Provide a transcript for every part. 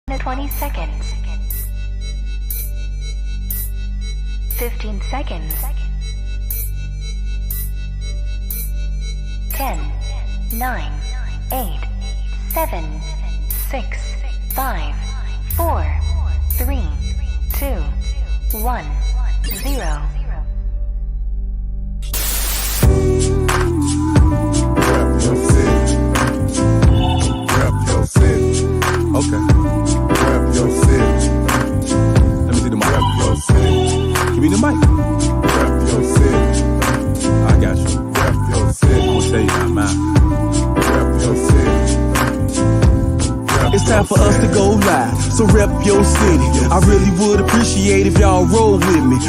20 seconds. 15 seconds. 10, 9, 8, 7, 6, 5, 4, 3, 2, 1, 0. Okay. Rep your city. Let me see the mic. Rep your city. Give me the mic. Rep your city. I got you. Rep your city. I'm gonna tell you how mine. Rep your city. It's time for us to go live, so rep your city. I really would appreciate if y'all roll with me.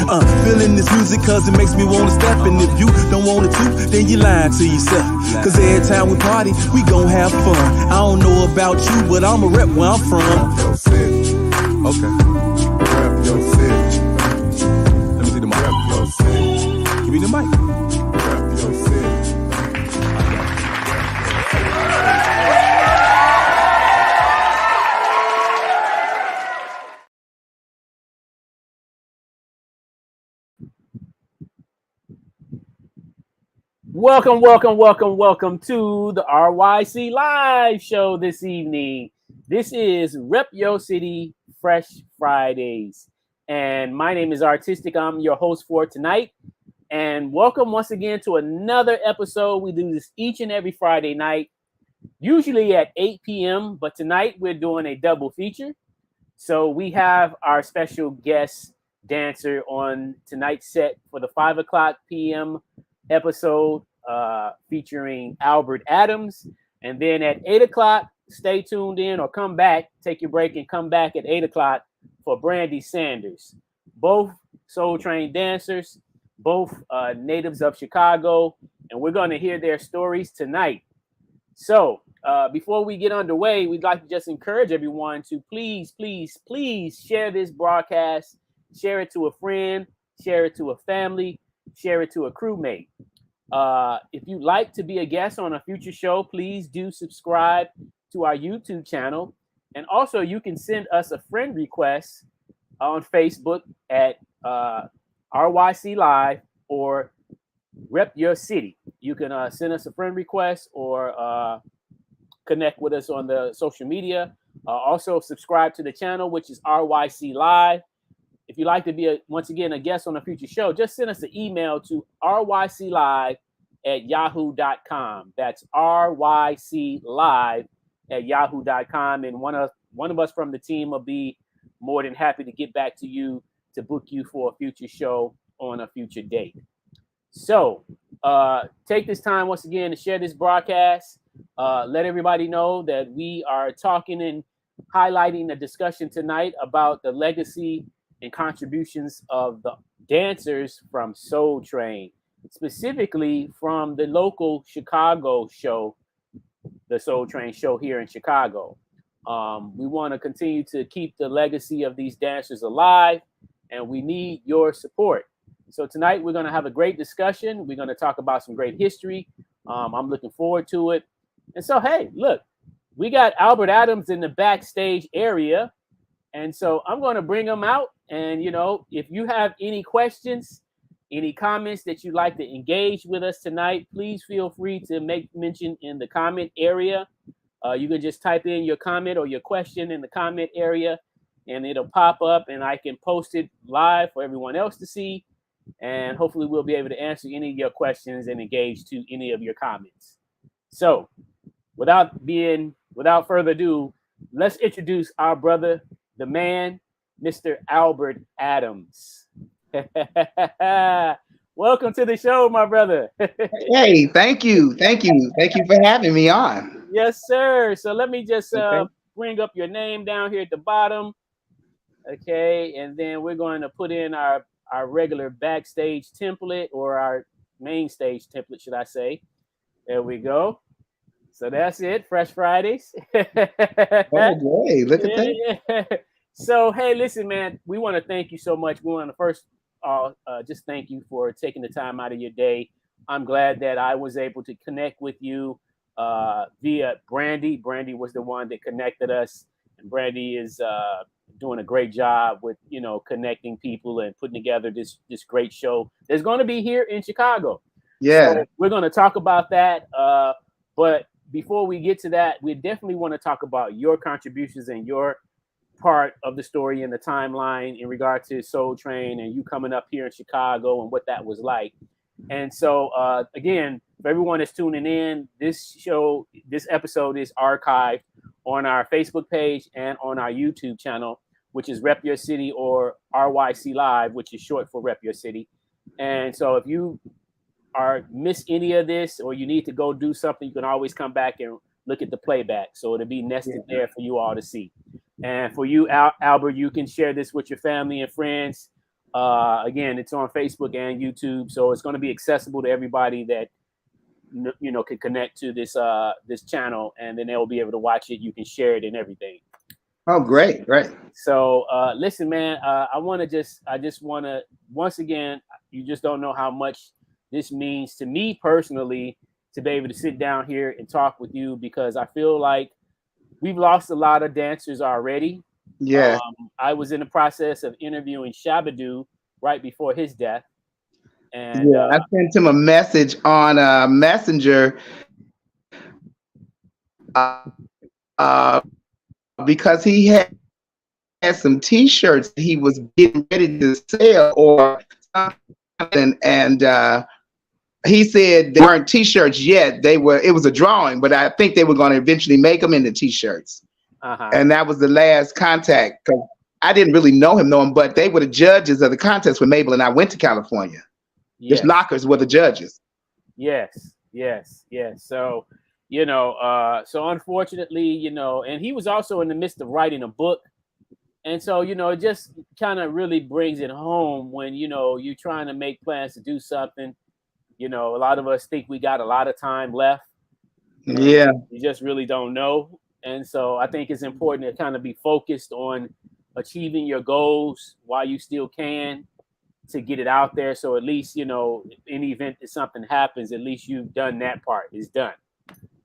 Feeling this music cause it makes me wanna step. And if you don't want to, then you lying to yourself. Cause every time we party, we gon' have fun. I don't know about you, but I'ma rep where I'm from. Rep your city. Okay. Rep your city. Let me see the mic. Rep your city. Give me the mic. Rep your city. Welcome to the RYC Live Show this evening. This is Rep Your City Fresh Fridays. And my name is Artistic. I'm your host for tonight. And welcome once again to another episode. We do this each and every Friday night, usually at 8 p.m. But tonight we're doing a double feature. So we have our special guest dancer on tonight's set for the 5 o'clock p.m. episode featuring Albert Adams. And then at 8 o'clock, stay tuned in or come back, take your break and come back at 8 o'clock for Brandy Sanders. Both Soul Train dancers, both natives of Chicago, and we're going to hear their stories tonight. So before we get underway, we'd like to just encourage everyone to please share this broadcast, share it to a friend, share it to a family, share it to a crewmate. If you'd like to be a guest on a future show, please do subscribe to our YouTube channel. And also you can send us a friend request on Facebook at RYC Live or Rep Your City. You can send us a friend request or connect with us on the social media. Also subscribe to the channel, which is RYC Live. If you'd like to be, once again, a guest on a future show, just send us an email to ryclive@yahoo.com. That's ryclive@yahoo.com. And one of us from the team will be more than happy to get back to you to book you for a future show on a future date. So take this time once again to share this broadcast. Let everybody know that we are talking and highlighting the discussion tonight about the legacy and contributions of the dancers from Soul Train, specifically from the local Chicago show, the Soul Train show here in Chicago. We want to continue to keep the legacy of these dancers alive, and we need your support. So tonight we're going to have a great discussion. We're going to talk about some great history. I'm looking forward to it. And so, hey, look, we got Albert Adams in the backstage area. And so I'm going to bring him out. And, you know, if you have any questions, any comments that you'd like to engage with us tonight, please feel free to make mention in the comment area. You can just type in your comment or your question in the comment area, and it'll pop up and I can post it live for everyone else to see. And hopefully we'll be able to answer any of your questions and engage to any of your comments. So without further ado, let's introduce our brother, the man, Mr. Albert Adams. Welcome to the show, my brother. Hey, thank you for having me on. Yes, sir. So let me just bring up your name down here at the bottom. Okay, and then we're going to put in our regular backstage template, or our main stage template, should I say. There we go. So that's it, Fresh Fridays. Oh, boy, look at that. Yeah. So, hey, listen, man, we want to thank you so much. We want to first just thank you for taking the time out of your day. I'm glad that I was able to connect with you via Brandy. Brandy was the one that connected us. And Brandy is doing a great job with, connecting people and putting together this great show. There's going to be here in Chicago. Yeah. So we're going to talk about that. But before we get to that, we definitely want to talk about your contributions and your part of the story and the timeline in regard to Soul Train and you coming up here in Chicago and what that was like. And so, again, for everyone that's tuning in, this episode is archived on our Facebook page and on our YouTube channel, which is Rep Your City, or RYC Live, which is short for Rep Your City. And so if you miss any of this or you need to go do something, you can always come back and look at the playback. So it'll be nested there for you all to see. And for you, Albert, you can share this with your family and friends. Again, it's on Facebook and YouTube, so it's going to be accessible to everybody that can connect to this channel, and then they'll be able to watch it. You can share it and everything. Oh, great. So listen, man, I just want to once again, you just don't know how much this means to me personally to be able to sit down here and talk with you, because I feel like we've lost a lot of dancers already. Yeah. I was in the process of interviewing Shabadoo right before his death. And I sent him a message on Messenger because he had some T-shirts he was getting ready to sell or something, and he said they weren't T-shirts yet. It was a drawing, but I think they were going to eventually make them into T-shirts. And that was the last contact, because I didn't really know him, but they were the judges of the contest when Mabel and I went to California. Yes. The lockers were the judges. Yes. So, so unfortunately, and he was also in the midst of writing a book. And so, it just kind of really brings it home when, you're trying to make plans to do something. A lot of us think we got a lot of time left. Yeah. You just really don't know. And so I think it's important to kind of be focused on achieving your goals while you still can, to get it out there. So at least, in the event that something happens, at least you've done that part. It's done,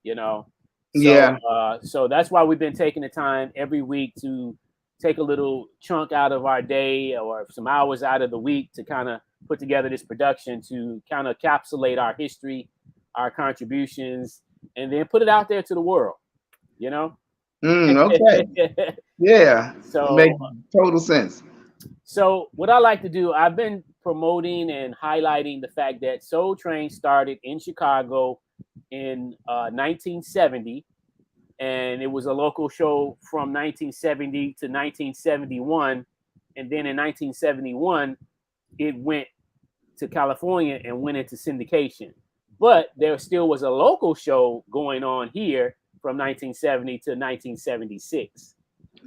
So, yeah. So that's why we've been taking the time every week to take a little chunk out of our day or some hours out of the week to kind of put together this production to kind of encapsulate our history, our contributions, and then put it out there to the world. Okay. Yeah. So makes total sense. So what I like to do, I've been promoting and highlighting the fact that Soul Train started in Chicago in 1970, and it was a local show from 1970 to 1971, and then in 1971 it went to California and went into syndication. But there still was a local show going on here from 1970 to 1976.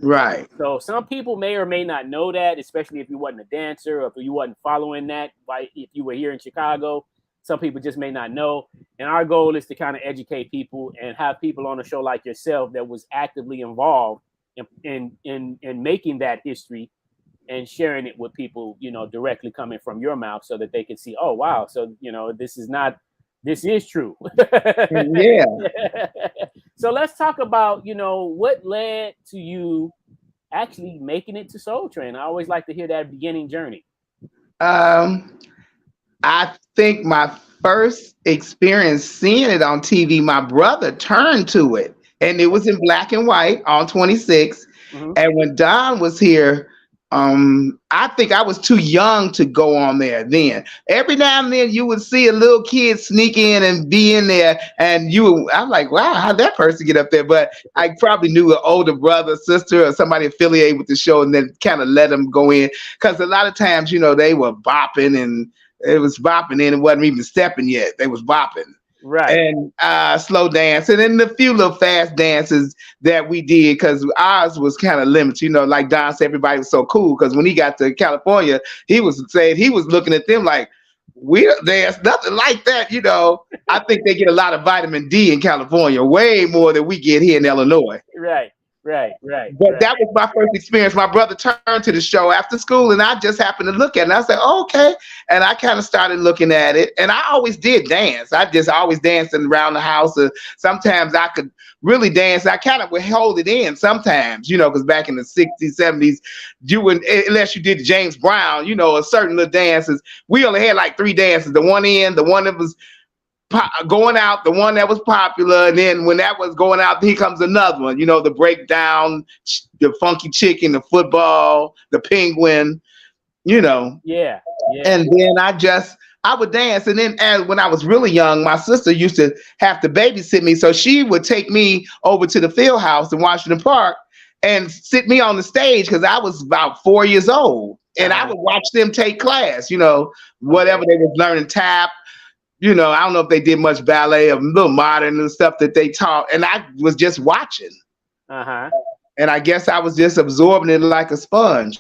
Right. So some people may or may not know that, especially if you wasn't a dancer or if you wasn't following that. If you were here in Chicago, some people just may not know. And our goal is to kind of educate people and have people on a show like yourself that was actively involved in making that history and sharing it with people, directly coming from your mouth, so that they can see, oh, wow. So, this is true. Yeah. So let's talk about, what led to you actually making it to Soul Train. I always like to hear that beginning journey. I think my first experience seeing it on TV, my brother turned to it, and it was in black and white on 26. Mm-hmm. And when Don was here, I think I was too young to go on there then. Every now and then you would see a little kid sneak in and be in there, and I'm like, wow, how'd that person get up there? But I probably knew an older brother, sister, or somebody affiliated with the show, and then kind of let them go in. Because a lot of times, they were bopping, and it was bopping in, it wasn't even stepping yet. They was bopping. Right. And slow dance, and then the few little fast dances that we did, because ours was kind of limited. Like Don said, everybody was so cool, because when he got to California, he was saying he was looking at them like, there's nothing like that. I think they get a lot of vitamin D in California, way more than we get here in Illinois. Right. Right. But that was my first experience. My brother turned to the show after school, and I just happened to look at it. And I said, oh, okay. And I kind of started looking at it. And I always did dance. I just always dancing around the house. Sometimes I could really dance. I kind of would hold it in sometimes, because back in the 60s, 70s, you would, unless you did James Brown, a certain little dances. We only had like 3 dances. The one in, the one that was going out, the one that was popular, and then when that was going out, here comes another one. The breakdown, the funky chicken, the football, the penguin. Yeah. And then I would dance, and then when I was really young, my sister used to have to babysit me, so she would take me over to the field house in Washington Park and sit me on the stage because I was about 4 years old, and I would watch them take class. Whatever they was learning, tap. I don't know if they did much ballet or little modern and stuff that they taught. And I was just watching. Uh-huh. And I guess I was just absorbing it like a sponge.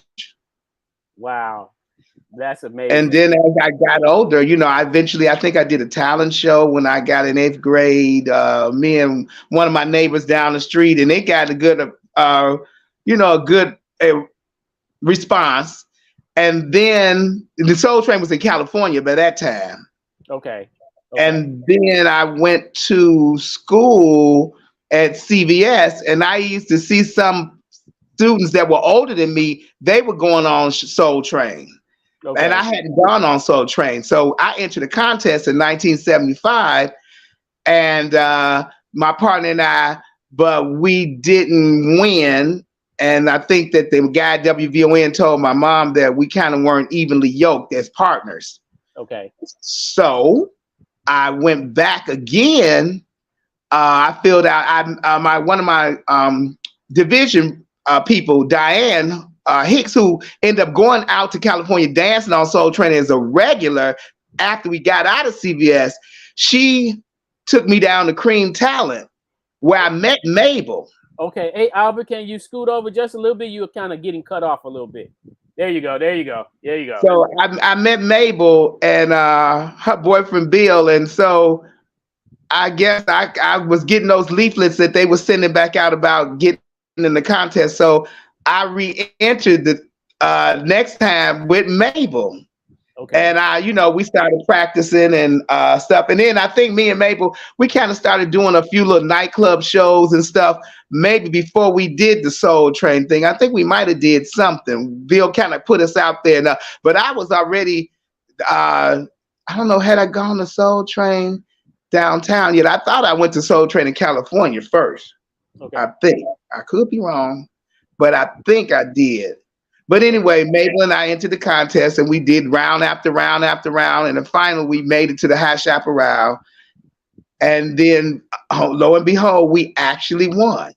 Wow. That's amazing. And then as I got older, I think I did a talent show when I got in 8th grade. Me and one of my neighbors down the street, and they got a good, response. And then the Soul Train was in California by that time. Okay. And then I went to school at CVS, and I used to see some students that were older than me. They were going on Soul Train, and I hadn't gone on Soul Train. So I entered a contest in 1975, and my partner and I, but we didn't win. And I think that the guy at WVON told my mom that we kind of weren't evenly yoked as partners. Okay. So I went back again. I filled out. One of my division people, Diane Hicks, who ended up going out to California dancing on Soul Train as a regular after we got out of CVS. She took me down to Cream Talent, where I met Mabel. Okay. Hey, Albert, can you scoot over just a little bit? You're kind of getting cut off a little bit. There you go. So I met Mabel and her boyfriend Bill, and so I guess I was getting those leaflets that they were sending back out about getting in the contest. So I re-entered the next time with Mabel. Okay. And we started practicing and stuff. And then I think me and Mabel, we kind of started doing a few little nightclub shows and stuff. Maybe before we did the Soul Train thing, I think we might have did something. Bill kind of put us out there. But I was already, I don't know, had I gone to Soul Train downtown yet? I thought I went to Soul Train in California first. Okay. I think. I could be wrong, but I think I did. But anyway, Mabel and I entered the contest, and we did round after round after round. And then finally, we made it to the High Chaparral. And then, lo and behold, we actually won.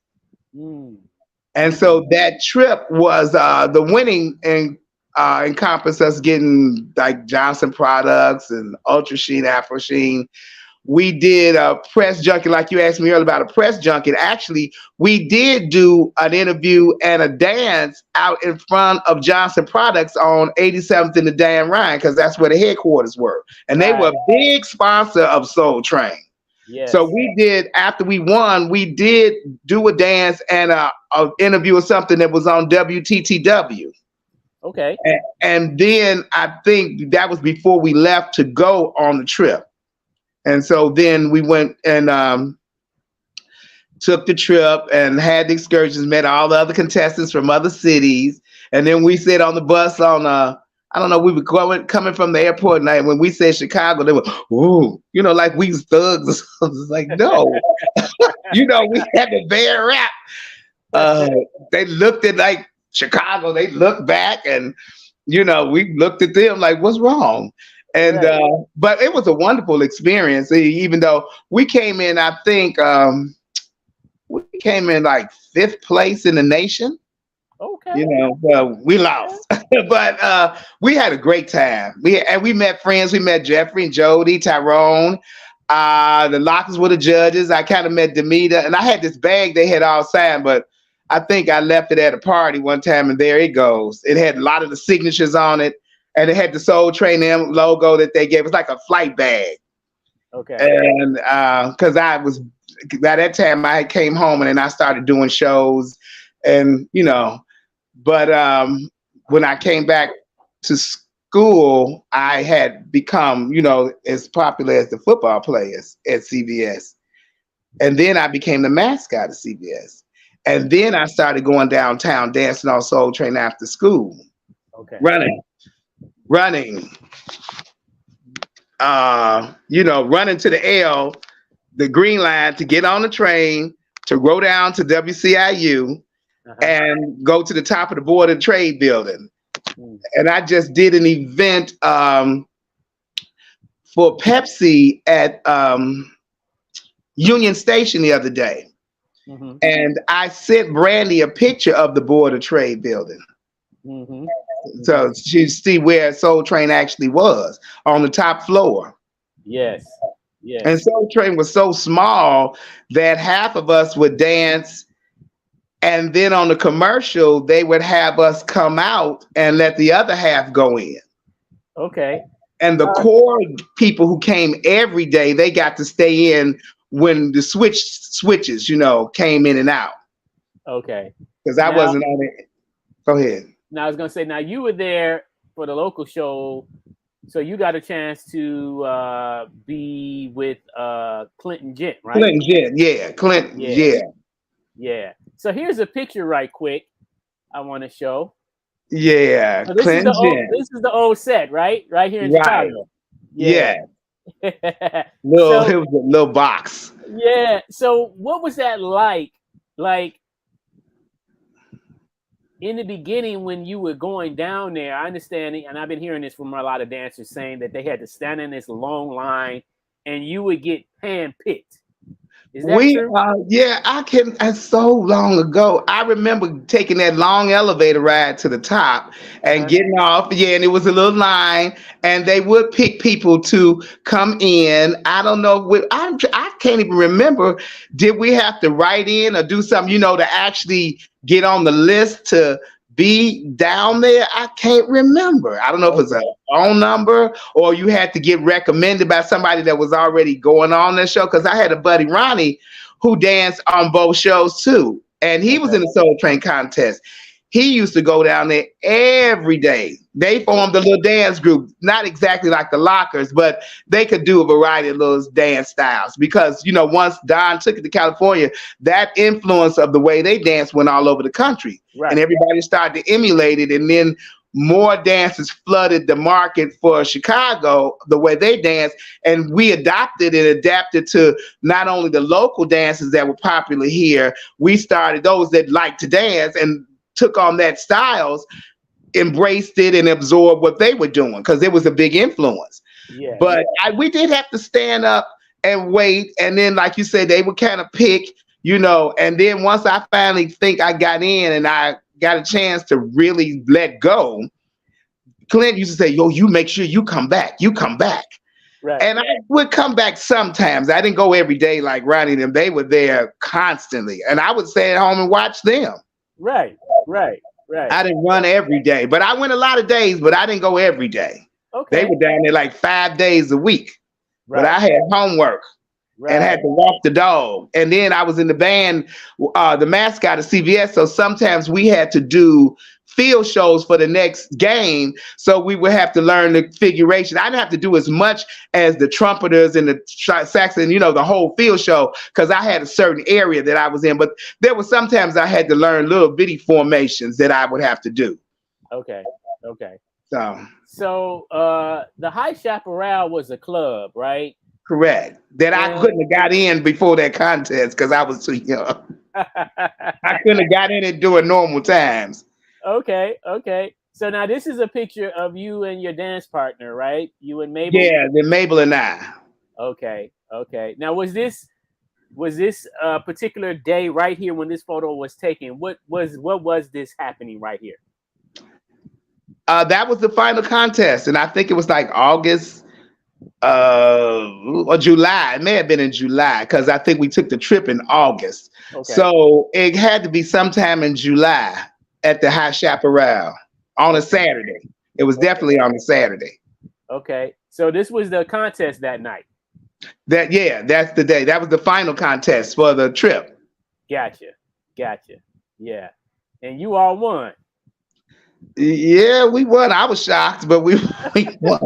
And so that trip was the winning and encompassed us getting like Johnson products and Ultra Sheen, Afro Sheen. We did a press junket, like you asked me earlier about a press junket. Actually, we did do an interview and a dance out in front of Johnson Products on 87th and the Dan Ryan, because that's where the headquarters were. And they were a big sponsor of Soul Train. Yes. So we did, after we won, we did do a dance and a interview or something that was on WTTW. Okay. And then I think that was before we left to go on the trip. And so then we went and took the trip and had the excursions, met all the other contestants from other cities. And then we sat on the bus on, I don't know, we were coming from the airport night. When we said Chicago, they were, ooh, like we was thugs or something. It's like, no, we had the bad rap. They looked at like Chicago, they looked back and, we looked at them like, what's wrong? And but it was a wonderful experience, even though we came in, I think we came in like 5th place in the nation. Okay. Well, we lost, but we had a great time. We met friends. We met Jeffrey and Jody, Tyrone. The Lockers were the judges. I kind of met Demeter, and I had this bag they had all signed, but I think I left it at a party one time, and there it goes. It had a lot of the signatures on it. And it had the Soul Train logo that they gave. It's like a flight bag. Okay. And because by that time I came home and then I started doing shows and, but when I came back to school, I had become, as popular as the football players at CBS. And then I became the mascot of CBS. And then I started going downtown dancing on Soul Train after school. Okay. Running. Running to the L, the Green Line to get on the train, to go down to WCIU and go to the top of the Board of Trade building. And I just did an event for Pepsi at Union Station the other day. And I sent Brandy a picture of the Board of Trade building. So she see where Soul Train actually was, on the top floor. Yes. Yes. And Soul Train was so small that half of us would dance, and then on the commercial, they would have us come out and let the other half go in. Okay. And the core people who came every day, they got to stay in when the switches, came in and out. Okay. Because I wasn't on it. Go ahead. Now, I was going to say, now you were there for the local show, so you got a chance to be with Clinton Gent, right? Clinton Gent, yeah. Clinton, yeah. Yeah. So here's a picture right quick I want to show. Yeah, so this is the old set, right? Right here in Chicago. Yeah. It was a little box. Yeah. So what was that like? Like, in the beginning, when you were going down there, I understand, and I've been hearing this from a lot of dancers saying that they had to stand in this long line and you would get handpicked. Is that true? That's so long ago. I remember taking that long elevator ride to the top and getting off. Yeah, and it was a little line, and they would pick people to come in. I don't know. I can't even remember. Did we have to write in or do something, to actually get on the list to be down there? I can't remember. I don't know if it's a phone number or you had to get recommended by somebody that was already going on that show. Because I had a buddy, Ronnie, who danced on both shows too. And he was in the Soul Train contest. He used to go down there every day. They formed a little dance group, not exactly like the Lockers, but they could do a variety of little dance styles because, once Don took it to California, that influence of the way they danced went all over the country. Right. And everybody started to emulate it. And then more dancers flooded the market for Chicago, the way they dance. And we adopted and adapted to not only the local dances that were popular here, we started those that liked to dance and took on that styles, embraced it and absorbed what they were doing because it was a big influence. Yeah. But we did have to stand up and wait. And then, like you said, they would kind of pick, and then once I finally think I got in and I got a chance to really let go, Clint used to say, yo, you make sure you come back. You come back. Right. And I would come back sometimes. I didn't go every day like Ronnie and them. They were there constantly. And I would stay at home and watch them. Right. I didn't run every day, but I went a lot of days, but I didn't go every day. Okay. They were down there like 5 days a week, but I had homework and had to walk the dog. And then I was in the band, the mascot of CBS. So sometimes we had to do field shows for the next game. So we would have to learn the figuration. I didn't have to do as much as the trumpeters and the saxophone, the whole field show, because I had a certain area that I was in. But there were sometimes I had to learn little bitty formations that I would have to do. Okay. So the High Chaparral was a club, right? Correct. That I couldn't have got in before that contest because I was too young. I couldn't have got in it during normal times. Okay. So now this is a picture of you and your dance partner, right? You and Mabel? Yeah, then Mabel and I. Okay. Now was this a particular day right here when this photo was taken? What was this happening right here? That was the final contest, and I think it was like August or July. It may have been in July because I think we took the trip in August. Okay. So it had to be sometime in July at the High Chaparral on a Saturday. It was definitely on a Saturday. Okay. So this was the contest that night. That's the day. That was the final contest for the trip. Gotcha. Yeah. And you all won. Yeah, we won. I was shocked, but we won. Well,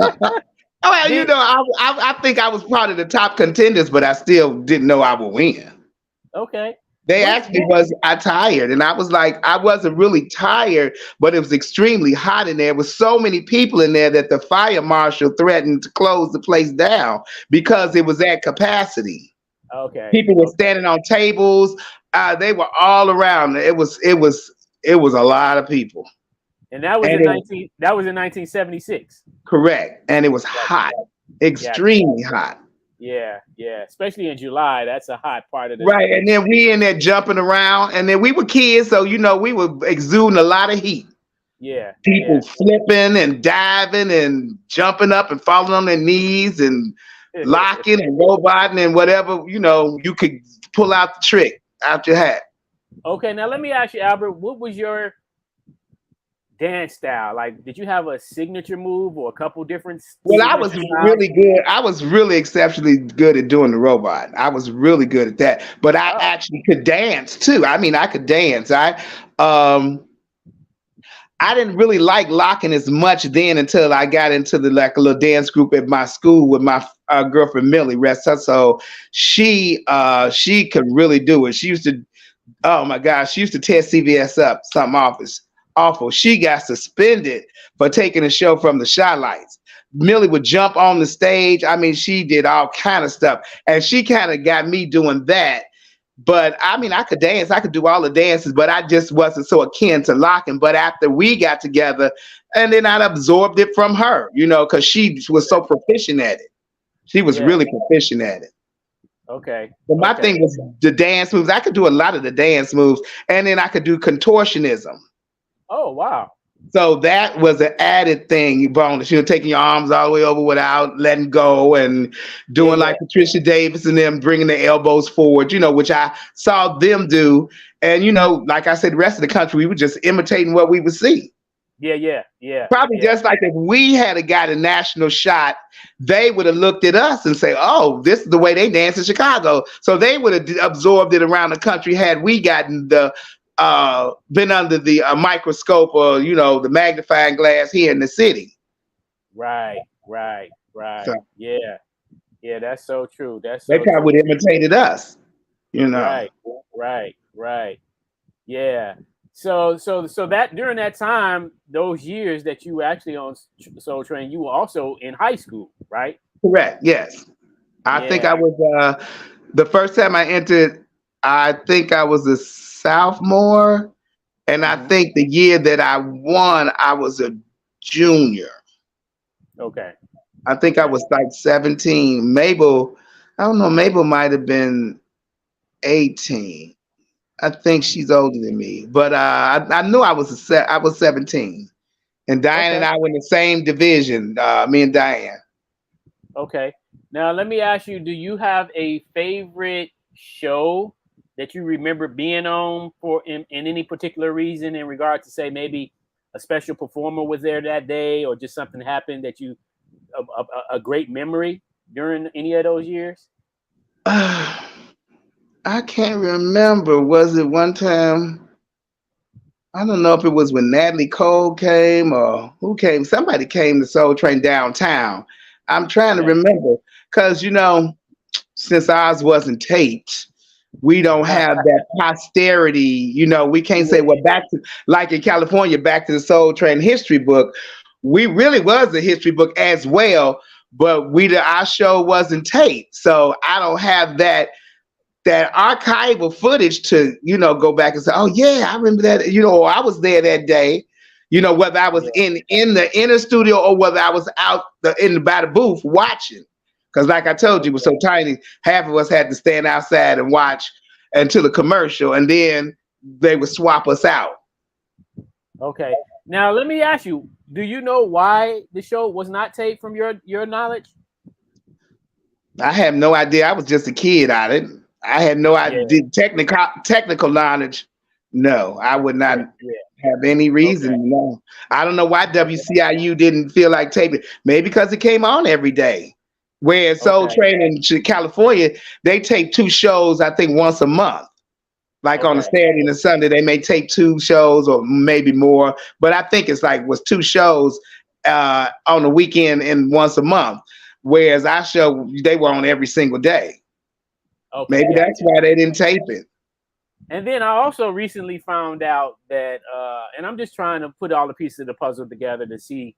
I think I was part of the top contenders, but I still didn't know I would win. Okay. They asked me, was I tired? And I was like, I wasn't really tired, but it was extremely hot in there. There was so many people in there that the fire marshal threatened to close the place down because it was at capacity. Okay. People were standing on tables. They were all around. It was a lot of people. And that was in 1976. Correct. And it was hot, extremely hot. Yeah. Especially in July. That's a hot part of the right. And then we in there jumping around, and then we were kids, so we were exuding a lot of heat. Yeah. People flipping and diving and jumping up and falling on their knees and locking and roboting and whatever, you could pull out the trick out your hat. Okay, now let me ask you, Albert, what was your dance style? Like, did you have a signature move or a couple different? Well, I was really good. I was really exceptionally good at doing the robot. I was really good at that. But I actually could dance too. I mean, I could dance. I didn't really like locking as much then until I got into a little dance group at my school with my girlfriend Millie, rest her soul. She could really do it. She used to, oh my gosh, she used to tear CVS up, something awful. She got suspended for taking a show from the Shy Lights. Millie would jump on the stage. I mean, she did all kind of stuff, and she kind of got me doing that. But I mean, I could dance. I could do all the dances, but I just wasn't so akin to locking. But after we got together, and then I absorbed it from her, because she was so proficient at it. She was really proficient at it. Okay. But my thing was the dance moves. I could do a lot of the dance moves, and then I could do contortionism. Oh, wow. So that was an added thing, bonus. Taking your arms all the way over without letting go and doing like Patricia Davis and them bringing their elbows forward, which I saw them do. And, like I said, the rest of the country, we were just imitating what we would see. Yeah. Probably just like if we had got a national shot, they would have looked at us and say, oh, this is the way they dance in Chicago. So they would have absorbed it around the country had we gotten been under the microscope or the magnifying glass here in the city. Right. So, yeah, that's so true. They probably would have imitated us. Right. Yeah. So that during that time, those years that you were actually on Soul Train, you were also in high school, right? Correct. Yes. I think I was the first time I entered. I think I was a sophomore, and I think the year that I won, I was a junior. Okay. I think I was like 17. Mabel, I don't know, Mabel might have been 18. I think she's older than me, but I knew I was 17. And Diane and I were in the same division, me and Diane. Okay. Now let me ask you, do you have a favorite show that you remember being on for in any particular reason in regard to, say, maybe a special performer was there that day or just something happened that you a great memory during any of those years? I can't remember. Was it one time? I don't know if it was when Natalie Cole came or who came. Somebody came to Soul Train downtown. I'm trying to remember because, since ours wasn't taped, we don't have that posterity. We can't say, well, back to, like in California, back to the Soul Train history book. We really was a history book as well, but our show wasn't taped. So I don't have that archival footage to, go back and say, oh yeah, I remember that, or I was there that day, whether I was in the inner studio or whether I was out by the booth watching. Because like I told you, it was so tiny, half of us had to stand outside and watch until the commercial, and then they would swap us out. Okay. Now, let me ask you, do you know why the show was not taped from your knowledge? I have no idea. I was just a kid at it. I had no idea. Technical knowledge. No, I would not have any reason. Okay. No. I don't know why WCIU didn't feel like taping. Maybe because it came on every day. Where Soul Train in California, they tape 2 shows, I think, once a month. Like on a Saturday and a Sunday, they may tape 2 shows or maybe more. But I think it's like was 2 shows on the weekend and once a month. Whereas our show, they were on every single day. Okay, maybe that's why they didn't tape it. And then I also recently found out that, and I'm just trying to put all the pieces of the puzzle together to see,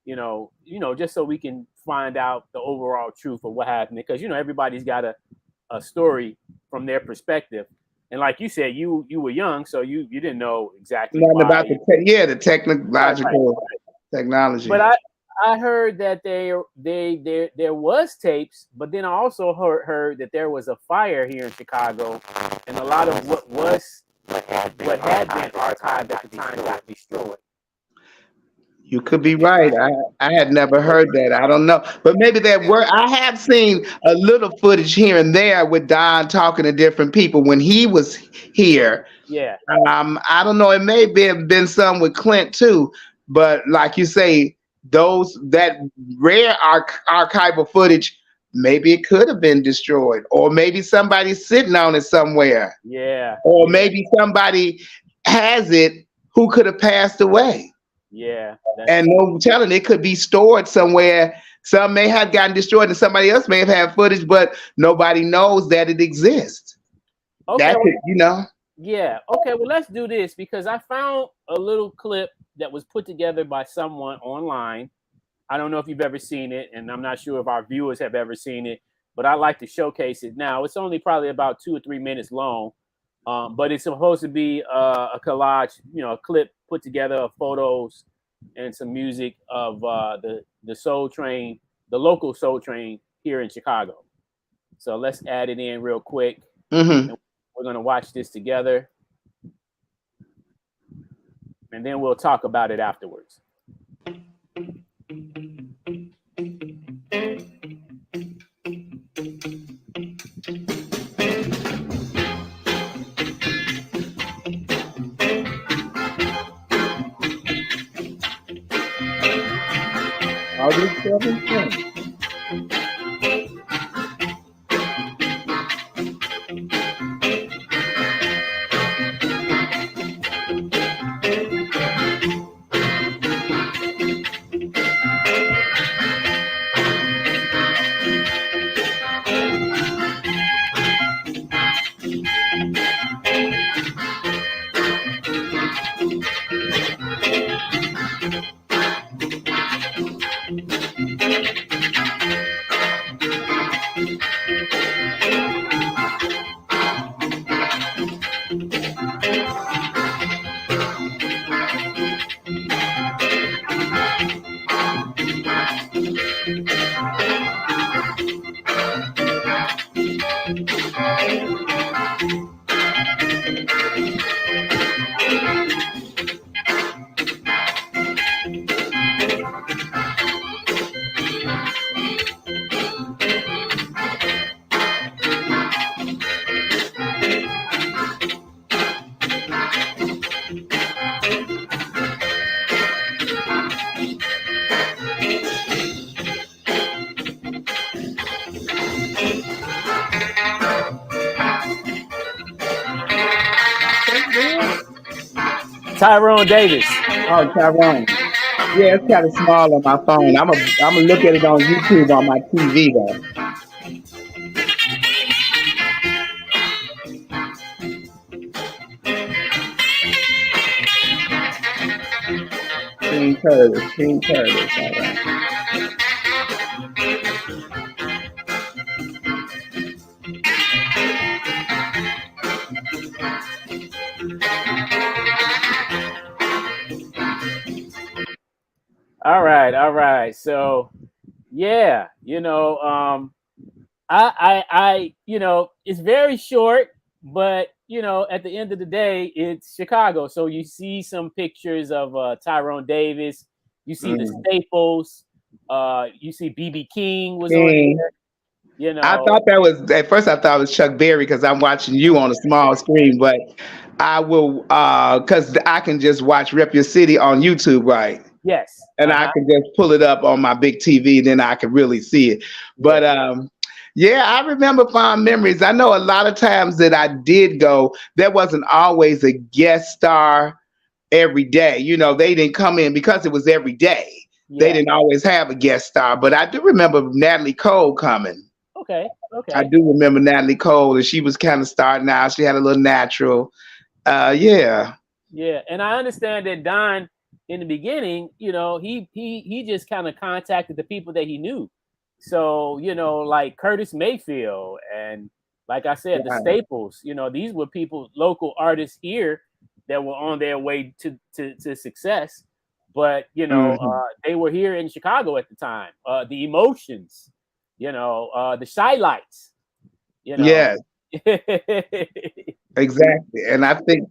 you know, just so we can find out the overall truth of what happened. Because, everybody's got a story from their perspective. And like you said, you were young, so you didn't know exactly nothing about the technological technology. But I heard that there was tapes, but then I also heard that there was a fire here in Chicago, and a lot of what had been archived at the time got destroyed. You could be right. I had never heard that. I don't know, but maybe I have seen a little footage here and there with Don talking to different people when he was here. Yeah. I don't know. It may have been some with Clint too, but like you say, that rare archival footage, maybe it could have been destroyed, or maybe somebody's sitting on it somewhere. Yeah. Or maybe somebody has it who could have passed away. Yeah. And no telling, it could be stored somewhere. Some may have gotten destroyed and somebody else may have had footage, but nobody knows that it exists. Okay. Yeah. Okay. Well, let's do this because I found a little clip that was put together by someone online. I don't know if you've ever seen it, and I'm not sure if our viewers have ever seen it, but I like to showcase it now. It's only probably about 2 or 3 minutes long, but it's supposed to be a collage, a clip put together of photos and some music of the Soul Train, the local Soul Train here in Chicago. So let's add it in real quick. Mm-hmm. We're going to watch this together. And then we'll talk about it afterwards. All these 7 things. Tyrone Davis. Oh, Tyrone. Yeah, it's kind of small on my phone. I'm gonna look at it on YouTube on my TV though. King Curtis. All right. All right. So, yeah, I it's very short, but at the end of the day, it's Chicago. So you see some pictures of Tyrone Davis. You see the Staples. You see BB King was on there. I thought that was at first. I thought it was Chuck Berry because I'm watching you on a small screen, but I will because I can just watch Rep Your City on YouTube, right? Yes. And I can just pull it up on my big TV, then I can really see it. But yeah, I remember fond memories. I know a lot of times that I did go, there wasn't always a guest star every day. You know, they didn't come in because it was every day. They didn't always have a guest star, but I do remember Natalie Cole coming. Okay. I do remember Natalie Cole, and she was kind of starting out. She had a little natural. Yeah. Yeah, and I understand that Don, in the beginning, you know, he just kind of contacted the people that he knew. So, you know, like Curtis Mayfield and, like I said, the Staples, you know, these were people, local artists here that were on their way to success. But, you know, they were here in Chicago at the time. The Emotions, you know, the Shy Lights, you know. Yes. Exactly. And I think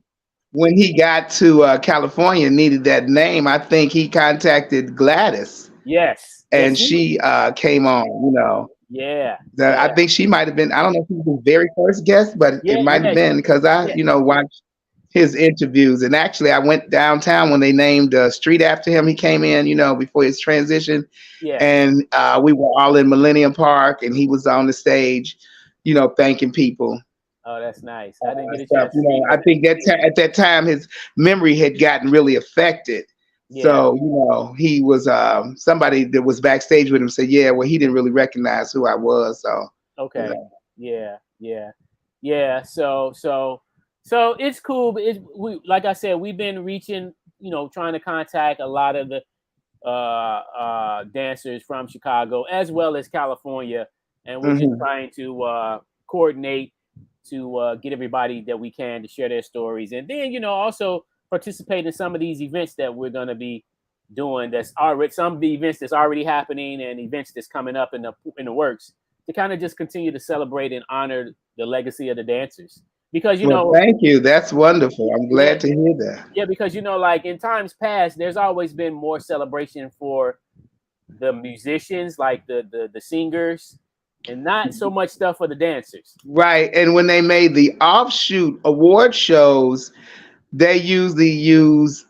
when he got to California and needed that name, I think he contacted Gladys. Yes. And she came on, you know. Yeah. I think she might have been, I don't know if he was the very first guest, but it might have been because I, you know, watched his interviews. And actually, I went downtown when they named a street after him. He came in, you know, before his transition. Yeah. And we were all in Millennium Park, and he was on the stage, you know, thanking people. Oh, that's nice. I didn't get a chance. You know, I think that at that time his memory had gotten really affected. Yeah. So, you know, he was somebody that was backstage with him said, yeah, well, he didn't really recognize who I was. So okay. You know. Yeah. So it's cool. But we, like I said, we've been reaching, you know, trying to contact a lot of the dancers from Chicago as well as California, and we're just trying to coordinate to get everybody that we can to share their stories, and then, you know, also participate in some of these events that we're going to be doing. That's already some of the events that's already happening and events that's coming up in the works, to kind of just continue to celebrate and honor the legacy of the dancers. Because, you know, thank you. That's wonderful. I'm glad to hear that. Yeah, because, you know, like in times past, there's always been more celebration for the musicians, like the singers, and not so much stuff for the dancers. Right. And when they made the offshoot award shows, they usually use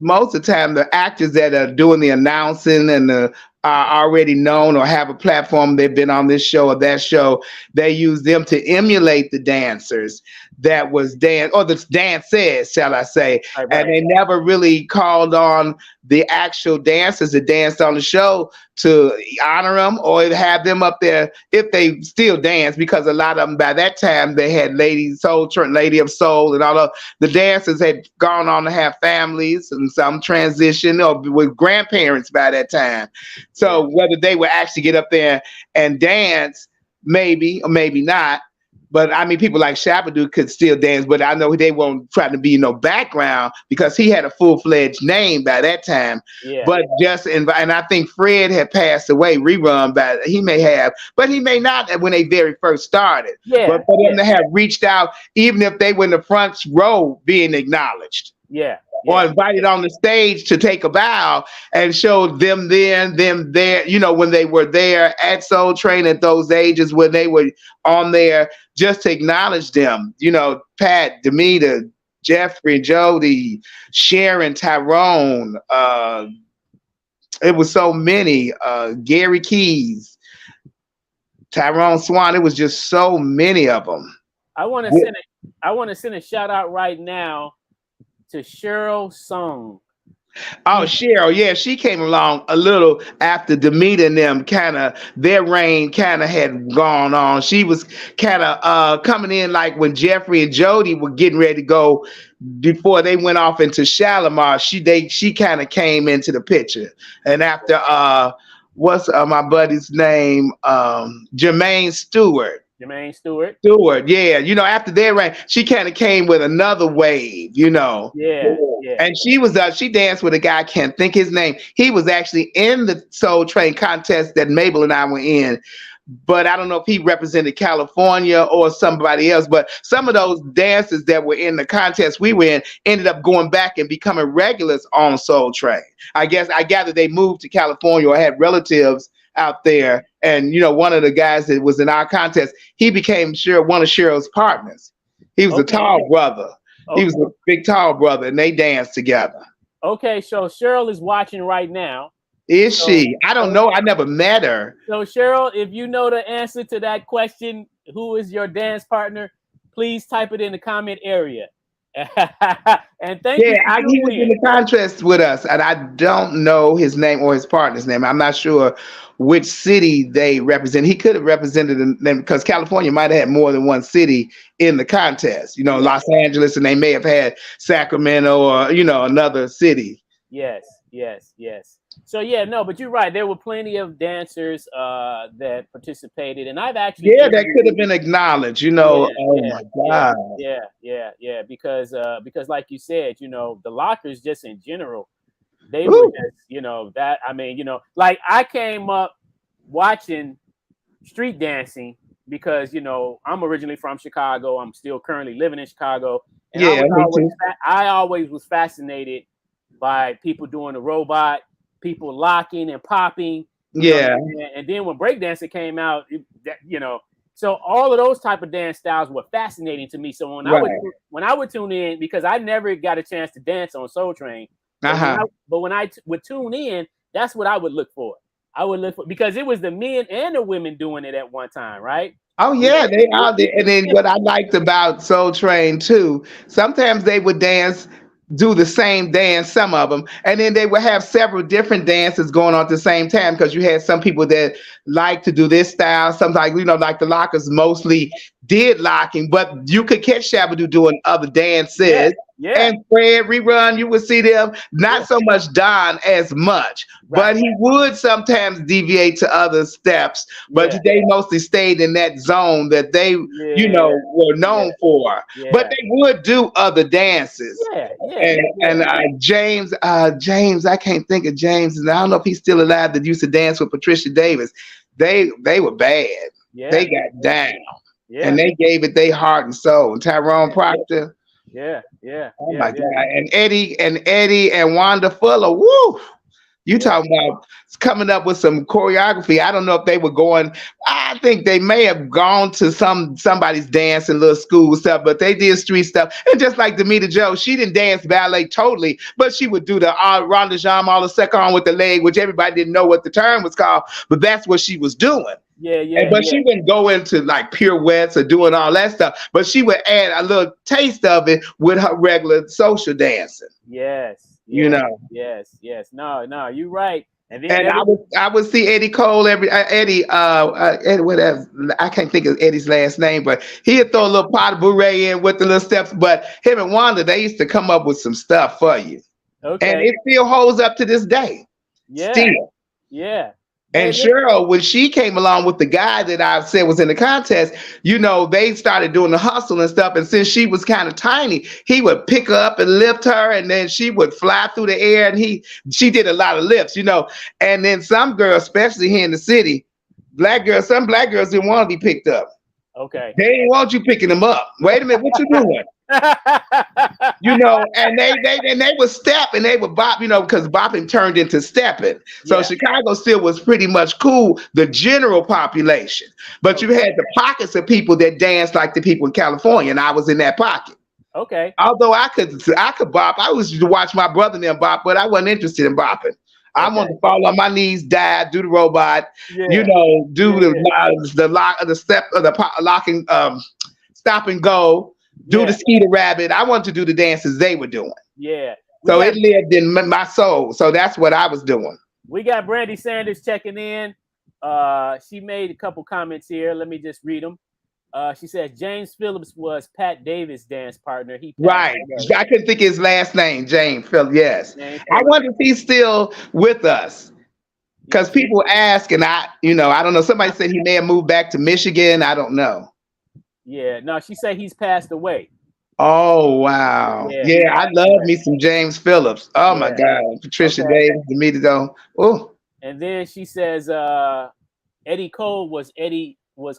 most of the time the actors that are doing the announcing and are already known or have a platform. They've been on this show or that show. They use them to emulate the dancers that was the dances, shall I say. Right. And they never really called on the actual dancers that danced on the show to honor them or have them up there if they still dance, because a lot of them by that time they had Lady of Soul, and all of the dancers had gone on to have families and some transition or with grandparents by that time. So whether they would actually get up there and dance, maybe or maybe not. But I mean, people like Shabba-Doo could still dance, but I know they won't try to be no background because he had a full-fledged name by that time. Yeah. But and I think Fred had passed away, rerun by he may have, but he may not when they very first started. Yeah. But for them to have reached out, even if they were in the front row being acknowledged. Yeah. Or invited on the stage to take a bow and show them there, you know, when they were there at Soul Train at those ages when they were on there, just to acknowledge them, you know, Pat, Demeter, Jeffrey, Jody, Sharon, Tyrone, it was so many, Gary Keys, Tyrone Swan, it was just so many of them. I want to send a shout out right now to Cheryl Song. Oh, Cheryl, yeah, she came along a little after Demeter and them their reign kind of had gone on. She was kind of coming in like when Jeffrey and Jody were getting ready to go before they went off into Shalimar. She kind of came into the picture, and after what's my buddy's name, Jermaine Stewart. Jermaine Stewart, yeah. You know, after their reign, she kind of came with another wave, you know. Yeah. And she danced with a guy, I can't think his name. He was actually in the Soul Train contest that Mabel and I were in. But I don't know if he represented California or somebody else. But some of those dancers that were in the contest we were in ended up going back and becoming regulars on Soul Train. I gather they moved to California or had relatives out there. And, you know, one of the guys that was in our contest, he became one of Cheryl's partners. He was a tall brother. He was a big tall brother, and they danced together. Okay, so Cheryl is watching right now. Is So- she? I don't know. I never met her. So Cheryl, if you know the answer to that question, who is your dance partner? Please type it in the comment area. And thank you. Yeah, he was in the contest with us, and I don't know his name or his partner's name. I'm not sure which city they represent. He could have represented them because California might have had more than one city in the contest. You know, Los Angeles, and they may have had Sacramento or another city. Yes. So yeah, no, but you're right. There were plenty of dancers that participated, and I've actually that could have been acknowledged. My God. Yeah. Because like you said, the lockers just in general, they were just, that. I mean, like I came up watching street dancing because I'm originally from Chicago. I'm still currently living in Chicago, and I always was fascinated by people doing the robot, people locking and popping. And then when breakdancing came out, so all of those type of dance styles were fascinating to me. So when I would tune in, because I never got a chance to dance on Soul Train, but when I would tune in, that's what I would look for. I would look for, because it was the men and the women doing it at one time, right? Oh yeah, they are there. And then what I liked about Soul Train too, sometimes they would do the same dance, some of them, and then they would have several different dances going on at the same time, because you had some people that like to do this style. Sometimes, like the lockers mostly did locking, but you could catch Shabba-Doo doing other dances. And Fred Rerun, you would see them, not so much Don as much, but he would sometimes deviate to other steps, but they mostly stayed in that zone that they, were known for. But they would do other dances. James, I can't think of James, and I don't know if he's still alive, that used to dance with Patricia Davis. They were bad. They got down. And they gave it their heart and soul. And Tyrone Proctor. Oh my God. And Eddie and Wanda Fuller. Woo! You talking about coming up with some choreography. I don't know if they were going, I think they may have gone to somebody's dance and little school stuff, but they did street stuff. And just like Demita Jo, she didn't dance ballet totally, but she would do the rond de jambe, all the second with the leg, which everybody didn't know what the term was called, but that's what she was doing. But she wouldn't go into like pirouettes or doing all that stuff, but she would add a little taste of it with her regular social dancing. Yes. No, you're right. And then I would see Eddie Cole Eddie, whatever, I can't think of Eddie's last name, but he'd throw a little pot of bouret in with the little steps. But him and Wanda, they used to come up with some stuff for you. And it still holds up to this day. Still. And Cheryl, when she came along with the guy that I said was in the contest, they started doing the hustle and stuff. And since she was kind of tiny, he would pick her up and lift her, and then she would fly through the air. And she did a lot of lifts, And then some girls, especially here in the city, some black girls didn't want to be picked up. Okay. They didn't want you picking them up. Wait a minute, what you doing? And they would step and they would bop, because bopping turned into stepping. So Chicago still was pretty much cool, the general population. But you had the pockets of people that danced like the people in California, and I was in that pocket. Okay. Although I could bop, I was to watch my brother and them bop, but I wasn't interested in bopping. I wanted to fall on my knees, dive, do the robot, do the step of the locking, stop and go. Do the Skeeter Rabbit. I wanted to do the dances they were doing. So it lived in my soul. So that's what I was doing. We got Brandy Sanders checking in. She made a couple comments here. Let me just read them. She says James Phillips was Pat Davis' dance partner. Right. I couldn't think of his last name. James Phillips. Yes. I wonder if he's still with us. Because people ask, and I don't know. Somebody said he may have moved back to Michigan. I don't know. No, she said he's passed away. Oh, wow. I love me some James Phillips. Oh, my God. Patricia Davis, Demita Jo. Oh. And then she says Eddie Cole was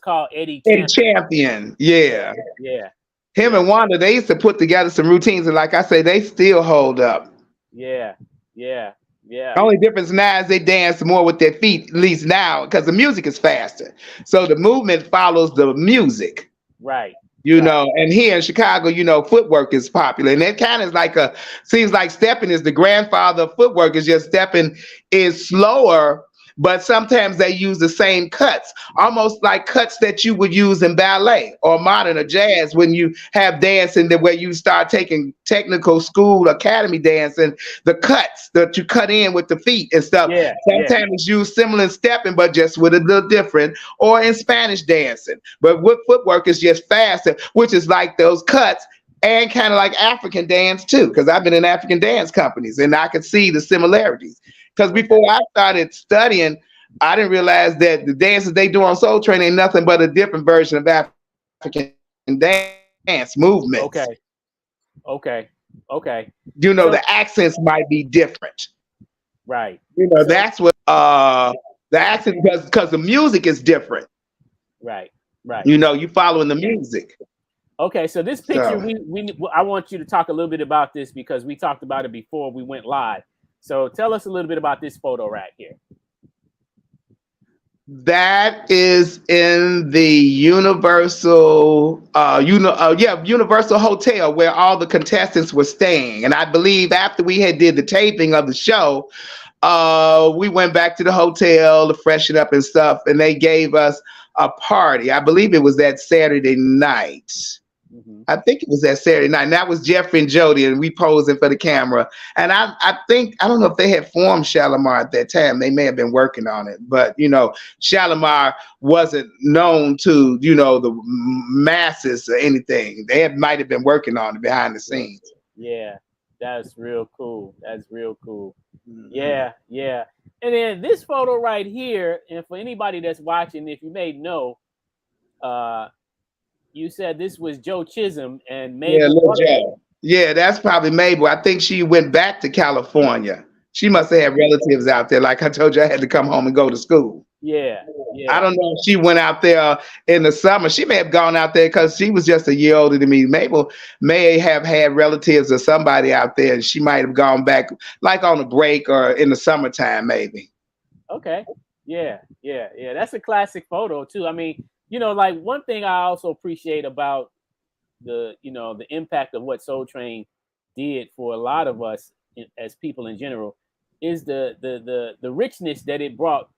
called Eddie Champion. Yeah. Him and Wanda, they used to put together some routines, and like I say, they still hold up. Yeah. The only difference now is they dance more with their feet, at least now, because the music is faster. So the movement follows the music. Right. You know, and here in Chicago, you know, footwork is popular, and it kind of like seems like stepping is the grandfather of footwork. Is just stepping is slower, but sometimes they use the same cuts, almost like cuts that you would use in ballet or modern or jazz when you have dancing where you start taking technical school academy dancing, the cuts that you cut in with the feet and stuff. Sometimes it's used similar in stepping, but just with a little different, or in Spanish dancing. But with footwork is just faster, which is like those cuts. And kind of like African dance too, because I've been in African dance companies and I could see the similarities. Because before I started studying, I didn't realize that the dances they do on Soul Train ain't nothing but a different version of African dance movements. Okay. You know, the accents might be different. Right. You know, that's what the accent, because the music is different. Right. You know, you following the music. Okay, so this picture, I want you to talk a little bit about this because we talked about it before we went live. So tell us a little bit about this photo right here. That is in the Universal Hotel where all the contestants were staying. And I believe after we had did the taping of the show, we went back to the hotel to freshen up and stuff, and they gave us a party. I believe it was that Saturday night. I think it was that Saturday night. And that was Jeffrey and Jody, and we posing for the camera. And I don't know if they had formed Shalimar at that time. They may have been working on it. But, you know, Shalimar wasn't known to, you know, the masses or anything. They might have been working on it behind the scenes. Yeah, that's real cool. Yeah. And then this photo right here, and for anybody that's watching, if you may know, you said this was Joe Chisholm and Mabel. Yeah, little Joe. Yeah, that's probably Mabel. I think she went back to California. She must have had relatives out there. Like I told you, I had to come home and go to school. Yeah. I don't know if she went out there in the summer. She may have gone out there because she was just a year older than me. Mabel may have had relatives or somebody out there, and she might have gone back like on a break or in the summertime, maybe. Okay. Yeah. That's a classic photo too. I mean, you know, like one thing I also appreciate about the impact of what Soul Train did for a lot of us as people in general is the richness that it brought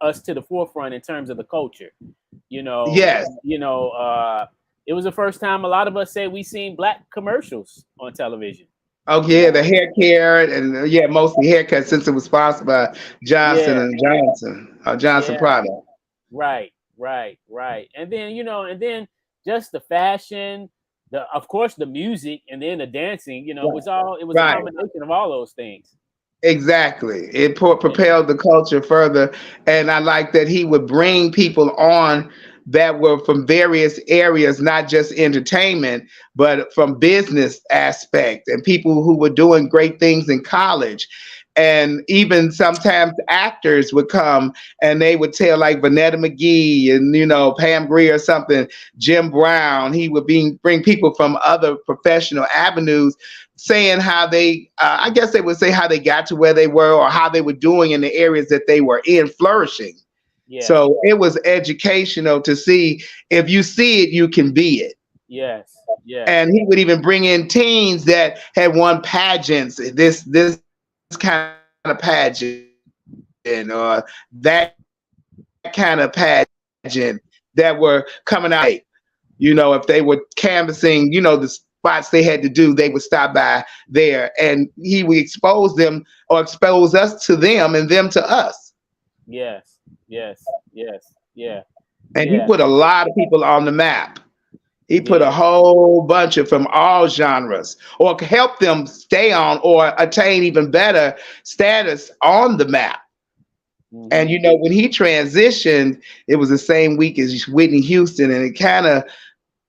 us to the forefront in terms of the culture. You know, yes. You know, it was the first time a lot of us said we seen Black commercials on television. Oh yeah, the hair care and mostly haircut since it was sponsored by Johnson and Johnson product. Right. And then just the fashion, of course the music, and then the dancing, you know, it was a combination of all those things. Exactly. It propelled the culture further. And I like that he would bring people on that were from various areas, not just entertainment, but from business aspect, and people who were doing great things in college. And even sometimes actors would come and they would tell, like Vanetta McGee and, you know, Pam Grier or something, Jim Brown. He would bring people from other professional avenues saying how they, I guess they would say how they got to where they were or how they were doing in the areas that they were in, flourishing. Yeah. So it was educational to see, if you see it, you can be it. Yes. And he would even bring in teens that had won pageants, this kind of pageant or that kind of pageant that were coming out. You know, if they were canvassing, you know, the spots they had to do, they would stop by there, and he would expose them or expose us to them and them to us. Yes. And he put a lot of people on the map. He put a whole bunch of from all genres, or help them stay on or attain even better status on the map. Mm-hmm. And, you know, when he transitioned, it was the same week as Whitney Houston. And it kind of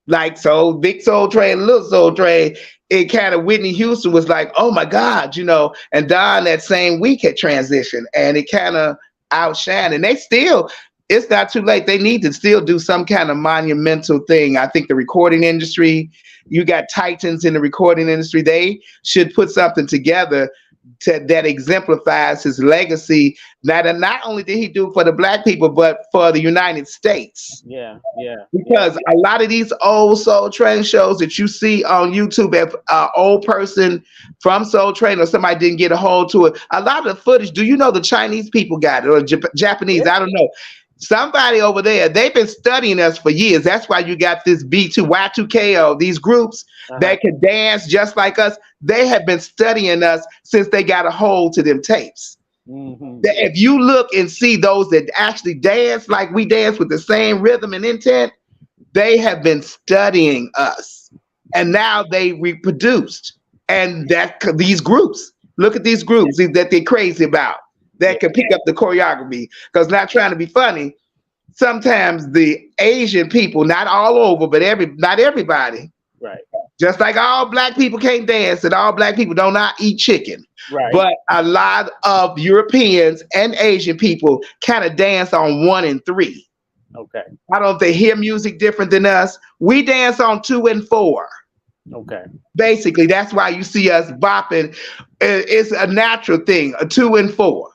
like, so Big Soul Train, Little Soul Train, it kind of, Whitney Houston was like, oh my God, you know, and Don that same week had transitioned, and it kind of outshined. And they still, it's not too late. They need to still do some kind of monumental thing. I think the recording industry, you got titans in the recording industry. They should put something together that exemplifies his legacy. Not only did he do it for the black people, but for the United States. Yeah. Because a lot of these old Soul Train shows that you see on YouTube, if an old person from Soul Train or somebody didn't get a hold to it, a lot of the footage, do you know the Chinese people got it or Japanese? I don't know. Somebody over there, they've been studying us for years. That's why you got this Y2K, these groups that can dance just like us. They have been studying us since they got a hold to them tapes. If you look and see those that actually dance like we dance with the same rhythm and intent, they have been studying us. And now they reproduced. And that these groups, look at these groups that they're crazy about, that can pick up the choreography. Because not trying to be funny, sometimes the Asian people, not all over, but not everybody, right? Just like all black people can't dance and all black people do not eat chicken. Right. But a lot of Europeans and Asian people kind of dance on 1 and 3. Okay. I don't know if they hear music different than us. We dance on 2 and 4. Okay. Basically, that's why you see us bopping. It's a natural thing, a 2 and 4.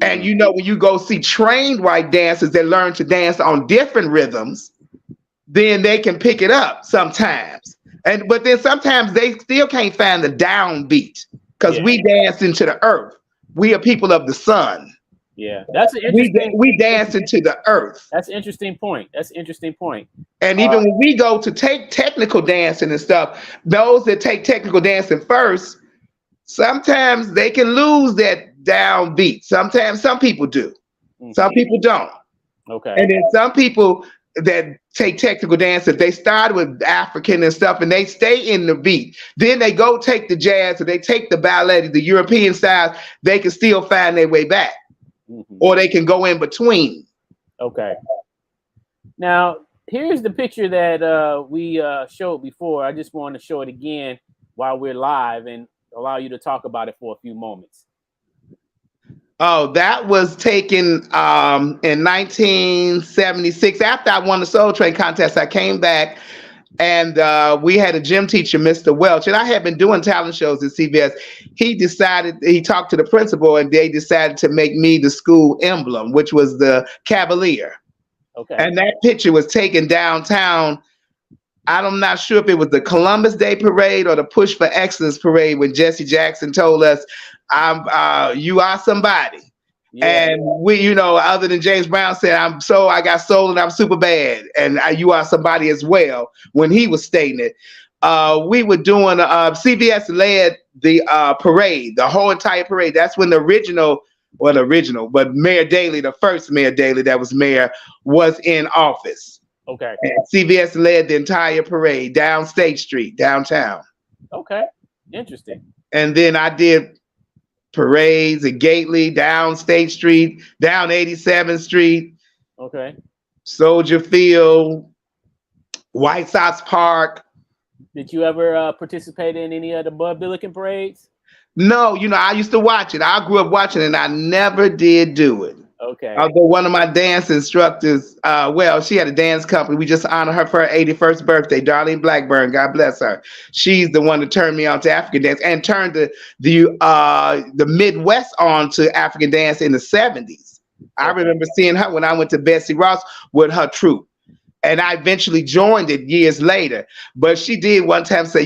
And you know, when you go see trained white dancers that learn to dance on different rhythms, then they can pick it up sometimes. But then sometimes they still can't find the downbeat because we dance into the earth. We are people of the sun. Yeah, that's an interesting. We dance into the earth. That's an interesting point. And even when we go to take technical dancing and stuff, those that take technical dancing first, sometimes they can lose that downbeat. Sometimes some people do. Some people don't. Okay. And then some people that take technical dance, if they start with African and stuff and they stay in the beat, then they go take the jazz or they take the ballet, the European styles, they can still find their way back. Or they can go in between. Okay. Now, here's the picture that we showed before. I just want to show it again while we're live and allow you to talk about it for a few moments. Oh, that was taken in 1976. After I won the Soul Train contest, I came back and we had a gym teacher, Mr. Welch, and I had been doing talent shows at CBS. He talked to the principal and they decided to make me the school emblem, which was the Cavalier. Okay. And that picture was taken downtown. I'm not sure if it was the Columbus Day Parade or the Push for Excellence Parade when Jesse Jackson told us, you are somebody. Yeah. And we, you know, other than James Brown said, I got soul and I'm super bad. And you are somebody as well. When he was stating it, we were doing, CBS led the parade, the whole entire parade. That's when but Mayor Daley, the first Mayor Daley that was mayor, was in office. Okay. And CBS led the entire parade down State Street, downtown. Okay. Interesting. And then I did parades at Gately, down State Street, down 87th Street. Okay. Soldier Field, White Sox Park. Did you ever participate in any of the Bud Billiken parades? No, you know, I used to watch it. I grew up watching it and I never did do it. Okay. Although one of my dance instructors, she had a dance company. We just honored her for her 81st birthday, Darlene Blackburn. God bless her. She's the one that turned me on to African dance and turned the Midwest on to African dance in the 70s. I remember seeing her when I went to Betsy Ross with her troupe. And I eventually joined it years later. But she did one time say,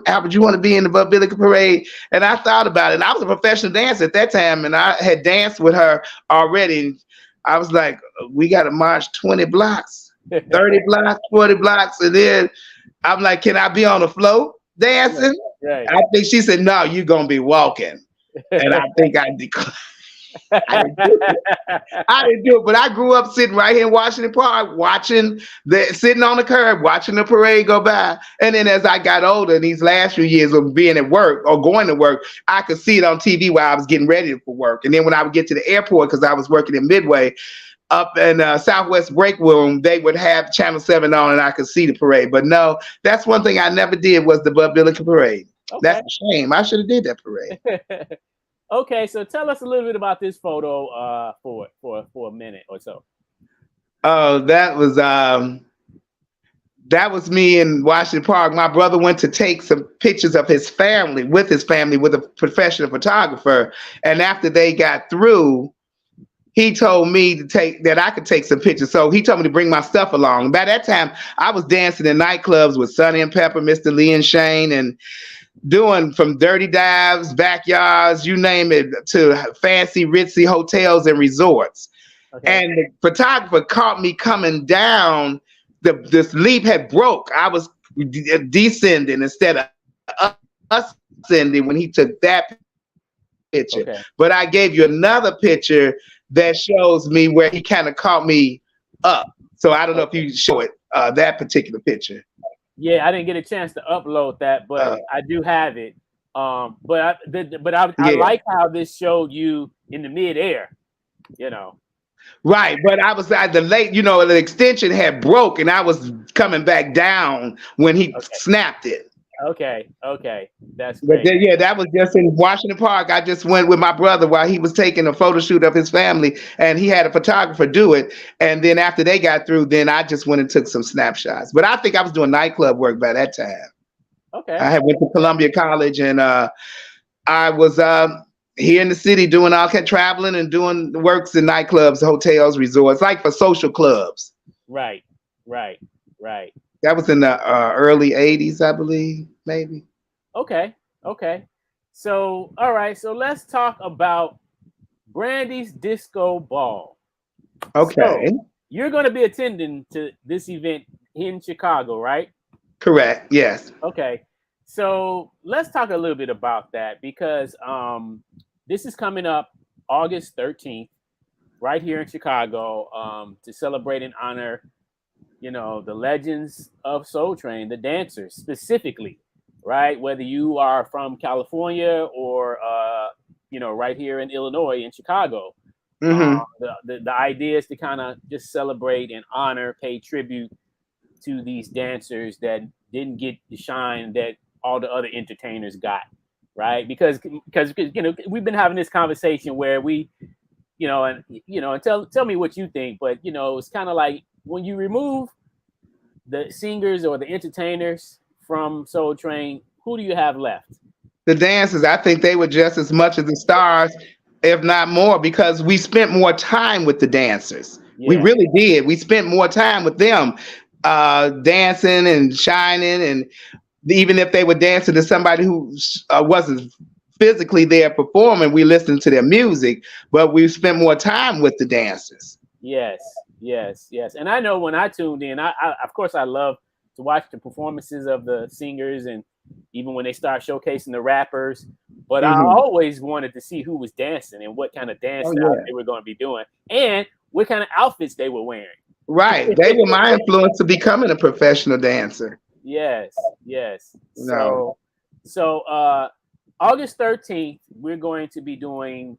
Albert, you want to be in the Bud Billiken parade? And I thought about it. And I was a professional dancer at that time. And I had danced with her already. And I was like, we got to march 20 blocks, 30 blocks, 40 blocks. And then I'm like, can I be on the floor dancing? Right. I think she said, no, you're going to be walking. And I think I declined. I didn't do it, but I grew up sitting right here in Washington Park, sitting on the curb, watching the parade go by. And then as I got older, in these last few years of being at work or going to work, I could see it on TV while I was getting ready for work. And then when I would get to the airport, because I was working in Midway, up in Southwest Break Room, they would have Channel 7 on and I could see the parade. But no, that's one thing I never did was the Bud Billiken parade. Okay. That's a shame. I should have did that parade. Okay, so tell us a little bit about this photo for a minute or so. Oh, that was That was me in Washington Park. My brother went to take some pictures of his family with a professional photographer. And after they got through, he told me that I could take some pictures. So he told me to bring my stuff along. By that time, I was dancing in nightclubs with Sonny and Pepper, Mr. Lee and Shane, and doing from dirty dives, backyards, you name it, to fancy, ritzy hotels and resorts. Okay. And the photographer caught me coming down. This leaf had broke. I was descending instead of ascending when he took that picture. Okay. But I gave you another picture that shows me where he kind of caught me up. So I don't know if you show it, that particular picture. Yeah, I didn't get a chance to upload that, but I do have it. But I like how this showed you in the midair, you know. Right, but I was at the extension had broke, and I was coming back down when he snapped it. Okay, that's great. But that was just in Washington Park. I just went with my brother while he was taking a photo shoot of his family, and he had a photographer do it. And then after they got through, then I just went and took some snapshots. But I think I was doing nightclub work by that time. Okay. I had went to Columbia College, and I was here in the city doing all kind of traveling and doing works in nightclubs, hotels, resorts, like for social clubs. Right. That was in the early 80s, I believe, maybe. Okay. So, all right. So let's talk about Brandy's Disco Ball. Okay. So, you're going to be attending to this event in Chicago, right? Correct. Yes. Okay. So let's talk a little bit about that, because this is coming up August 13th, right here in Chicago, to celebrate and honor, the legends of Soul Train, the dancers specifically, right? Whether you are from California or, right here in Illinois, in Chicago. Mm-hmm. The idea is to kind of just celebrate and honor, pay tribute to these dancers that didn't get the shine that all the other entertainers got, right? Because we've been having this conversation where we, and tell me what you think, but it's kind of like when you remove the singers or the entertainers from Soul Train, who do you have left? The dancers. I think they were just as much as the stars, if not more, because we spent more time with the dancers. Yeah. We really did. We spent more time with them, dancing and shining, and even if they were dancing to somebody who wasn't physically there performing, we listened to their music, but we spent more time with the dancers. Yes. And I know when I tuned in, I of course I love to watch the performances of the singers, and even when they start showcasing the rappers, but I always wanted to see who was dancing and what kind of dance style they were going to be doing and what kind of outfits they were wearing. Right. They were my influence to becoming a professional dancer. Yes. No. So August 13th, we're going to be doing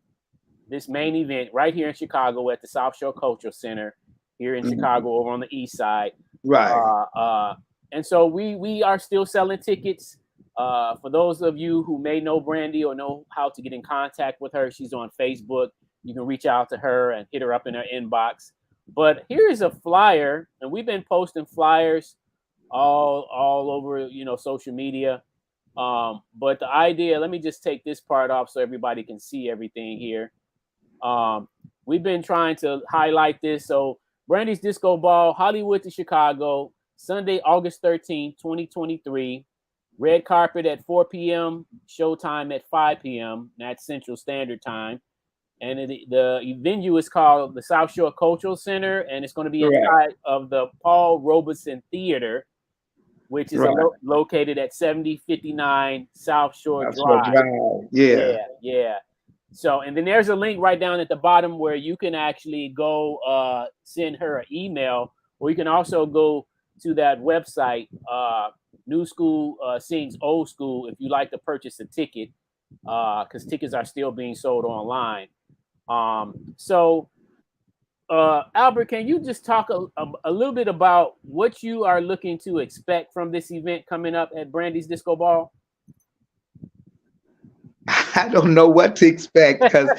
this main event right here in Chicago at the South Shore Cultural Center here in Chicago, over on the east side. Right. And so we are still selling tickets. For those of you who may know Brandy or know how to get in contact with her, she's on Facebook. You can reach out to her and hit her up in her inbox. But here is a flyer, and we've been posting flyers all over, social media. But the idea, let me just take this part off so everybody can see everything here. We've been trying to highlight this. So Brandy's Disco Ball, Hollywood to Chicago, Sunday, August 13th, 2023. Red carpet at 4 p.m., showtime at 5 p.m. That's Central Standard Time. And the venue is called the South Shore Cultural Center, and it's going to be inside of the Paul Robeson Theater, which is located at 7059 South Shore Drive. Yeah. So, and then there's a link right down at the bottom where you can actually go send her an email, or you can also go to that website, New School Sings Old School, if you like to purchase a ticket, because tickets are still being sold online. So Albert, can you just talk a little bit about what you are looking to expect from this event coming up at Brandy's Disco Ball? I don't know what to expect because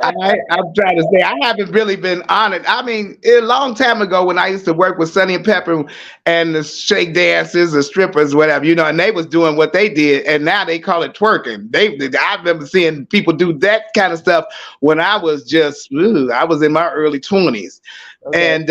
I'm trying to say I haven't really been honored. I mean, a long time ago when I used to work with Sonny and Pepper and the shake dancers or strippers, whatever, and they was doing what they did, and now they call it twerking. I remember seeing people do that kind of stuff when I was I was in my early 20s, okay.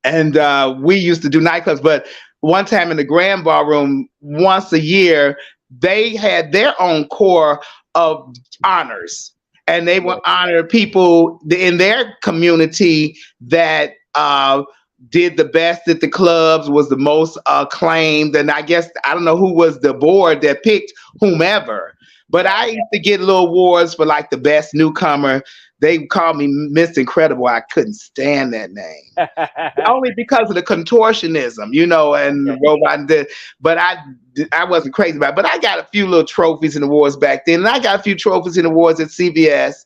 And we used to do nightclubs, but one time in the Grand Ballroom, once a year, they had their own core of honors, and they would honor people in their community that did the best at the clubs, was the most acclaimed. And I guess, I don't know who was the board that picked whomever, but I used to get little awards for like the best newcomer. They called me Miss Incredible. I couldn't stand that name. Only because of the contortionism, and the robot. But I wasn't crazy about it. But I got a few little trophies and awards back then. And I got a few trophies and awards at CBS.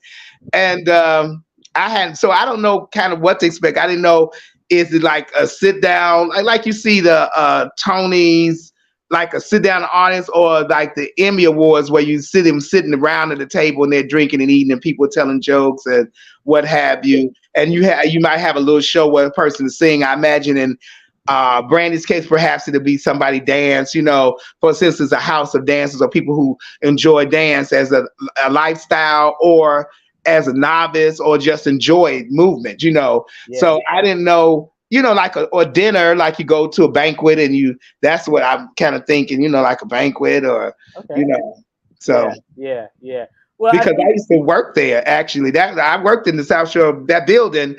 And so I don't know kind of what to expect. I didn't know, is it like a sit down, like you see the Tonys, like a sit down audience, or like the Emmy Awards where you see them sitting around at the table and they're drinking and eating and people telling jokes and what have you. And you might have a little show where a person is singing. I imagine in Brandy's case, perhaps it'll be somebody dance, for instance, it's a house of dancers or people who enjoy dance as a lifestyle or as a novice or just enjoy movement, Yeah. So I didn't know, like or dinner, like you go to a banquet and that's what I'm kind of thinking, like a banquet or, so. Yeah. Well, because I used to work there, actually. I worked in the South Shore of that building,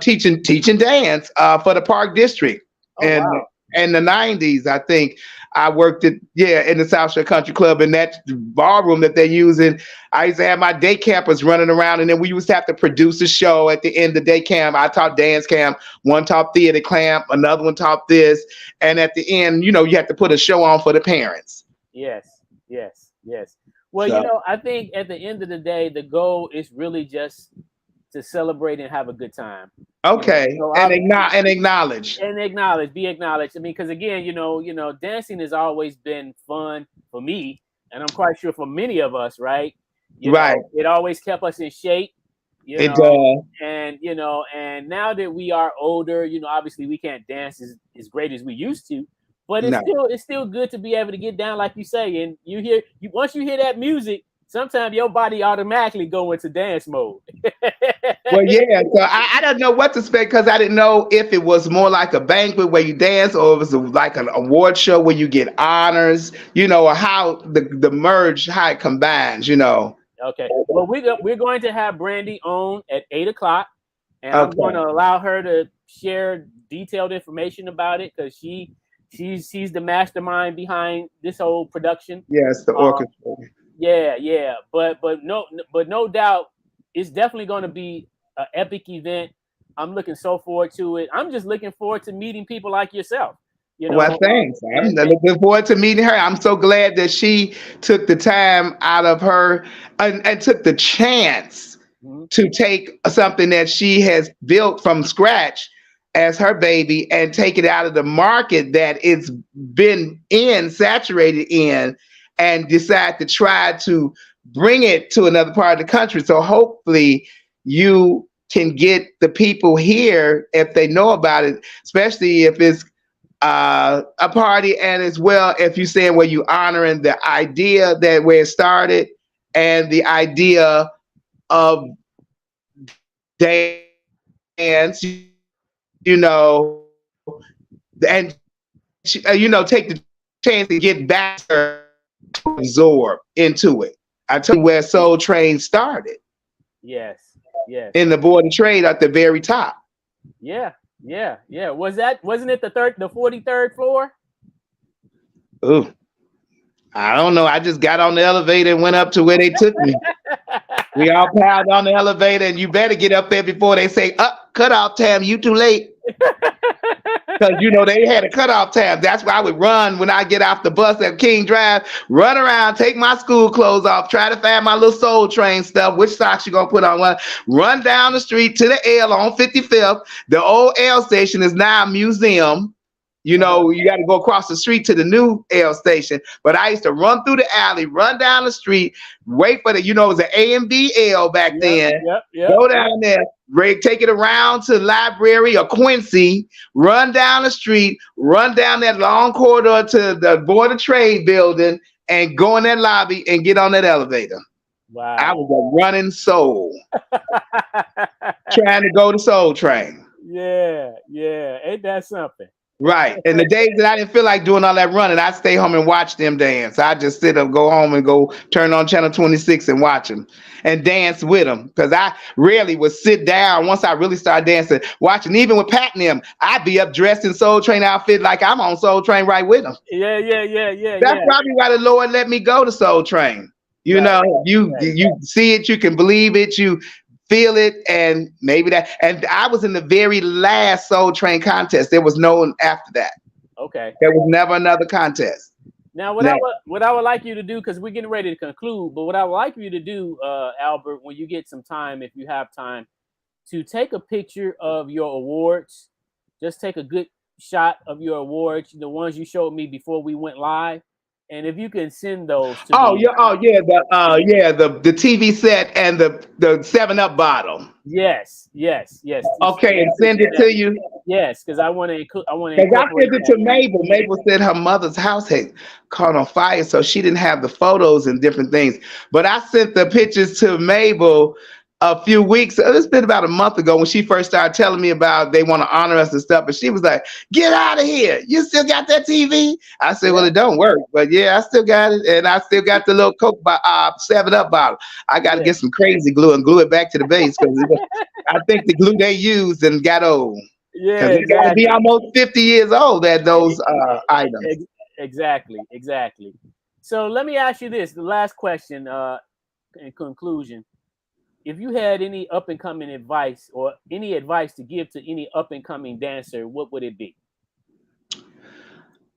teaching dance for the Park District. Wow. In the 90s, I think. I worked in the South Shore Country Club, in that ballroom that they're using. I used to have my day campers running around, and then we used to have to produce a show at the end of day camp. I taught dance camp, one taught theater camp, another one taught this. And at the end, you have to put a show on for the parents. Yes. Well, so, I think at the end of the day, the goal is really just to celebrate and have a good time. Okay, so and acknowledge. Be acknowledged. I mean, because again, dancing has always been fun for me, and I'm quite sure for many of us, right? Right. It always kept us in shape. It does. And and now that we are older, obviously we can't dance as great as we used to, but it's still good to be able to get down, like you say, and once you hear that music, sometimes your body automatically go into dance mode. Well, yeah. So I don't know what to expect because I didn't know if it was more like a banquet where you dance or it was like an award show where you get honors, or how the merge, how it combines, Okay. Well, we're going to have Brandy on at 8:00, and I'm going to allow her to share detailed information about it because she's the mastermind behind this whole production. Yes, the orchestra. Yeah. But no doubt, it's definitely going to be an epic event. I'm looking so forward to it. I'm just looking forward to meeting people like yourself. Well, thanks. I'm looking forward to meeting her. I'm so glad that she took the time out of her and took the chance to take something that she has built from scratch as her baby and take it out of the market that it's been saturated in, and decide to try to bring it to another part of the country. So hopefully you can get the people here, if they know about it, especially if it's a party, and as well if you're saying where you honoring the idea that where it started and the idea of dance, and take the chance to get back to absorb into it. I tell you where Soul Train started. Yes. In the Board of Trade at the very top. Yeah. Wasn't it the 43rd floor? Ooh, I don't know. I just got on the elevator and went up to where they took me. We all piled on the elevator, and you better get up there before they say, cut off time, you too late. Because they had a cutoff time. That's why I would run when I get off the bus at King Drive, run around, take my school clothes off, try to find my little Soul Train stuff, which socks you gonna put on, run down the street to the L on 55th. The old L station is now a museum. You know, you got to go across the street to the new L station. But I used to run through the alley, run down the street, wait for the, you know, it was an A and B L back then. Go down there, take it around to the library or Quincy, run down the street, run down that long corridor to the Board of Trade building, and go in that lobby and get on that elevator. Wow. I was a running soul trying to go to Soul Train. Yeah. Ain't that something? Right. And the days that I didn't feel like doing all that running, I'd stay home and watch them dance. I just sit up, go home and go turn on channel 26 and watch them and dance with them. Because I rarely would sit down once I really started dancing, watching. Even with Pat and them, I'd be up dressed in Soul Train outfit like I'm on Soul Train right with them. Yeah. That's probably why the Lord let me go to Soul Train. You know, you see it, you can believe it, you feel it, and maybe that. And I was in the very last Soul Train contest. There was no one after that. Okay. There was never another contest. Now, what I would like you to do, because we're getting ready to conclude, but what I would like you to do, Albert, when you get some time, if you have time, to take a picture of your awards. Just take a good shot of your awards, the ones you showed me before we went live. And if you can send those to me. The TV set and the 7-Up bottle. Yes. Okay, and send it to you. Yes, because I want to. Because I sent it to Mabel. Mabel said her mother's house had caught on fire, so she didn't have the photos and different things. But I sent the pictures to Mabel a few weeks. It's been about a month ago when she first started telling me about they want to honor us and stuff. And she was like, "Get out of here! You still got that TV?" I said, "Well, it don't work, but yeah, I still got it, and I still got the little Coke 7-Up bottle. I got to get some crazy glue and glue it back to the base because I think the glue they used and got old. Yeah, it got to be almost 50 years old at those items." Exactly. So let me ask you this: the last question, in conclusion. If you had any up-and-coming advice or any advice to give to any up-and-coming dancer, what would it be?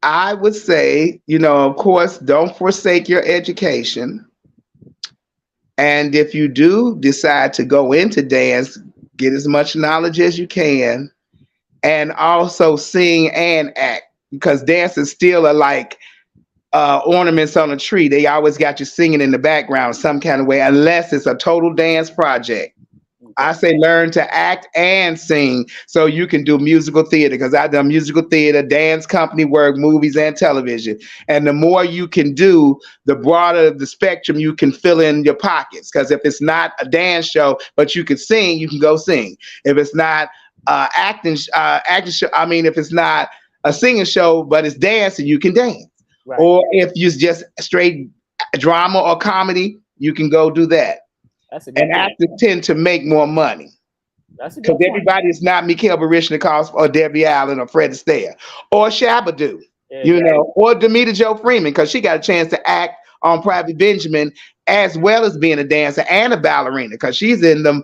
I would say, of course, don't forsake your education. And if you do decide to go into dance, get as much knowledge as you can, and also sing and act, because dance is still like ornaments on a tree. They always got you singing in the background some kind of way, unless it's a total dance project. I say learn to act and sing so you can do musical theater, because I've done musical theater, dance company work, movies, and television. And the more you can do, the broader the spectrum you can fill in your pockets. Because if it's not a dance show, but you can sing, you can go sing. If it's not acting show, if it's not a singing show, but it's dancing, you can dance. Right. Or if you just straight drama or comedy, you can go do that. And actors tend to make more money. Because everybody is not Mikhail Baryshnikov or Debbie Allen or Fred Astaire or Shabba-Doo, or Demita Jo Freeman, because she got a chance to act on Private Benjamin as well as being a dancer and a ballerina, because she's in the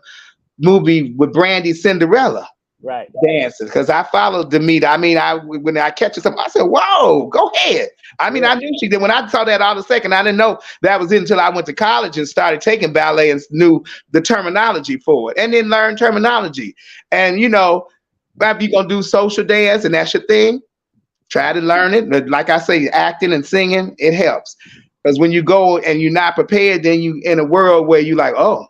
movie with Brandy, Cinderella. Right. Dancing, because I followed Demita. When I catch her something, I said, "Whoa, go ahead." I knew she did. When I saw that all the second, I didn't know that was it until I went to college and started taking ballet and knew the terminology for it, and then learned terminology. And if you're gonna do social dance and that's your thing, try to learn it. But like I say, acting and singing, it helps. Because when you go and you're not prepared, then you in a world where you like, or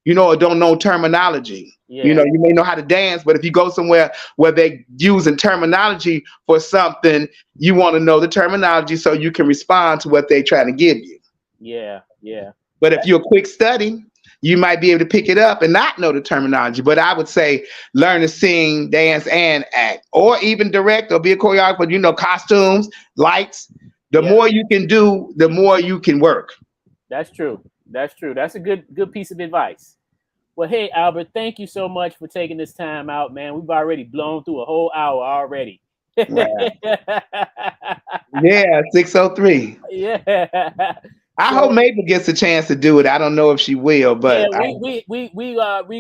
don't know terminology. Yeah. You may know how to dance, but if you go somewhere where they using terminology for something, you want to know the terminology so you can respond to what they're trying to give you. Yeah. But if you're a quick study, you might be able to pick it up and not know the terminology. But I would say learn to sing, dance, and act, or even direct or be a choreographer, costumes, lights. The more you can do, the more you can work. That's true. That's a good piece of advice. Well, hey, Albert, thank you so much for taking this time out, man. We've already blown through a whole hour already. Yeah, 6:03. Yeah. I hope Mabel gets a chance to do it. I don't know if she will, but we reschedule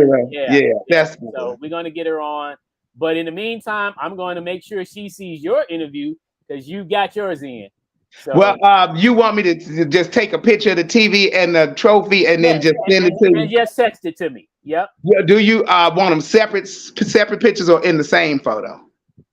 her. Yeah, that's cool. So we're gonna get her on. But in the meantime, I'm going to make sure she sees your interview because you got yours in. So, well, you want me to just take a picture of the TV and the trophy and then just send it to you? And just text it to me. Yep. Yeah, do you want them separate pictures or in the same photo?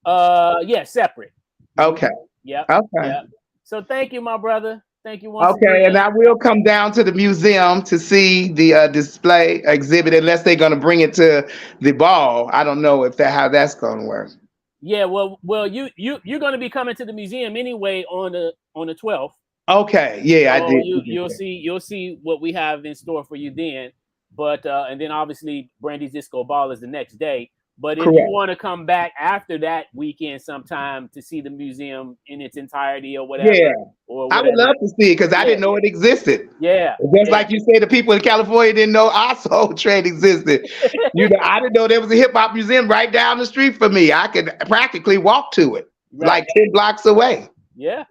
Yeah, separate. Okay. Yep. Okay. Yep. So thank you, my brother. Thank you once Okay, again. and I will come down to the museum to see the display exhibit, unless they're going to bring it to the ball. I don't know if how that's going to work. Yeah, well, you're going to be coming to the museum anyway on the 12th. Okay, yeah, So I did. you'll see what we have in store for you then. But and then obviously Brandy's Disco Ball is the next day. But if you Correct. want to come back after that weekend sometime to see the museum in its entirety or whatever, Yeah, or I whatever, would love to see it because I didn't know it existed. Yeah, Just like you say, the people in California didn't know our soul train existed. I didn't know there was a hip hop museum right down the street from me. I could practically walk to it, like 10 blocks away. Yeah.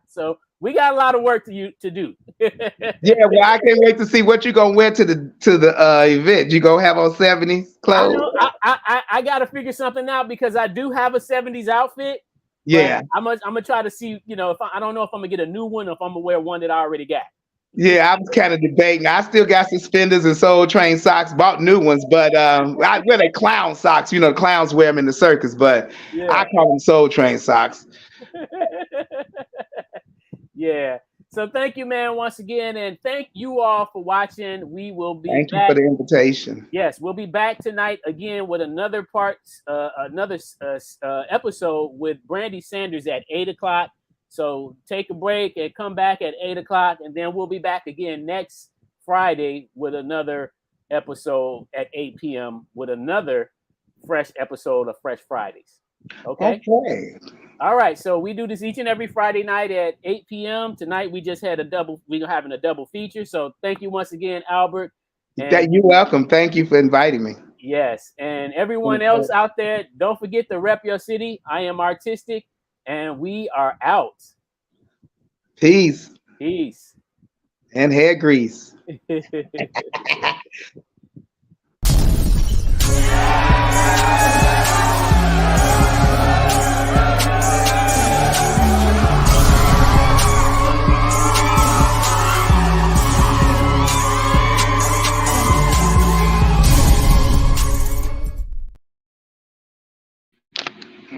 So we got a lot of work to do. Yeah, well, I can't wait to see what you're gonna wear to the event. You gonna have on 70s clothes? I gotta figure something out because I do have a 70s outfit. Yeah, I'm gonna try to see. If I don't know if I'm gonna get a new one or if I'm gonna wear one that I already got. yeah, I was kind of debating. I still got suspenders and Soul Train socks. Bought new ones, but I wear they clown socks. Clowns wear them in the circus, but I call them Soul Train socks. Yeah. So thank you, man, once again, and thank you all for watching. We will be Thank back. you for the invitation. Yes, we'll be back tonight again with another episode with Brandy Sanders at 8:00. So take a break and come back at 8:00, and then we'll be back again next Friday with another episode at 8 p.m. with another fresh episode of Fresh Fridays. Okay. All right. So we do this each and every Friday night at 8 p.m. Tonight we just had we're having a double feature. So thank you once again, Albert. You're welcome. Thank you for inviting me. Yes. And everyone else out there, don't forget to rep your city. I am Artistic, and we are out. Peace. And hair grease.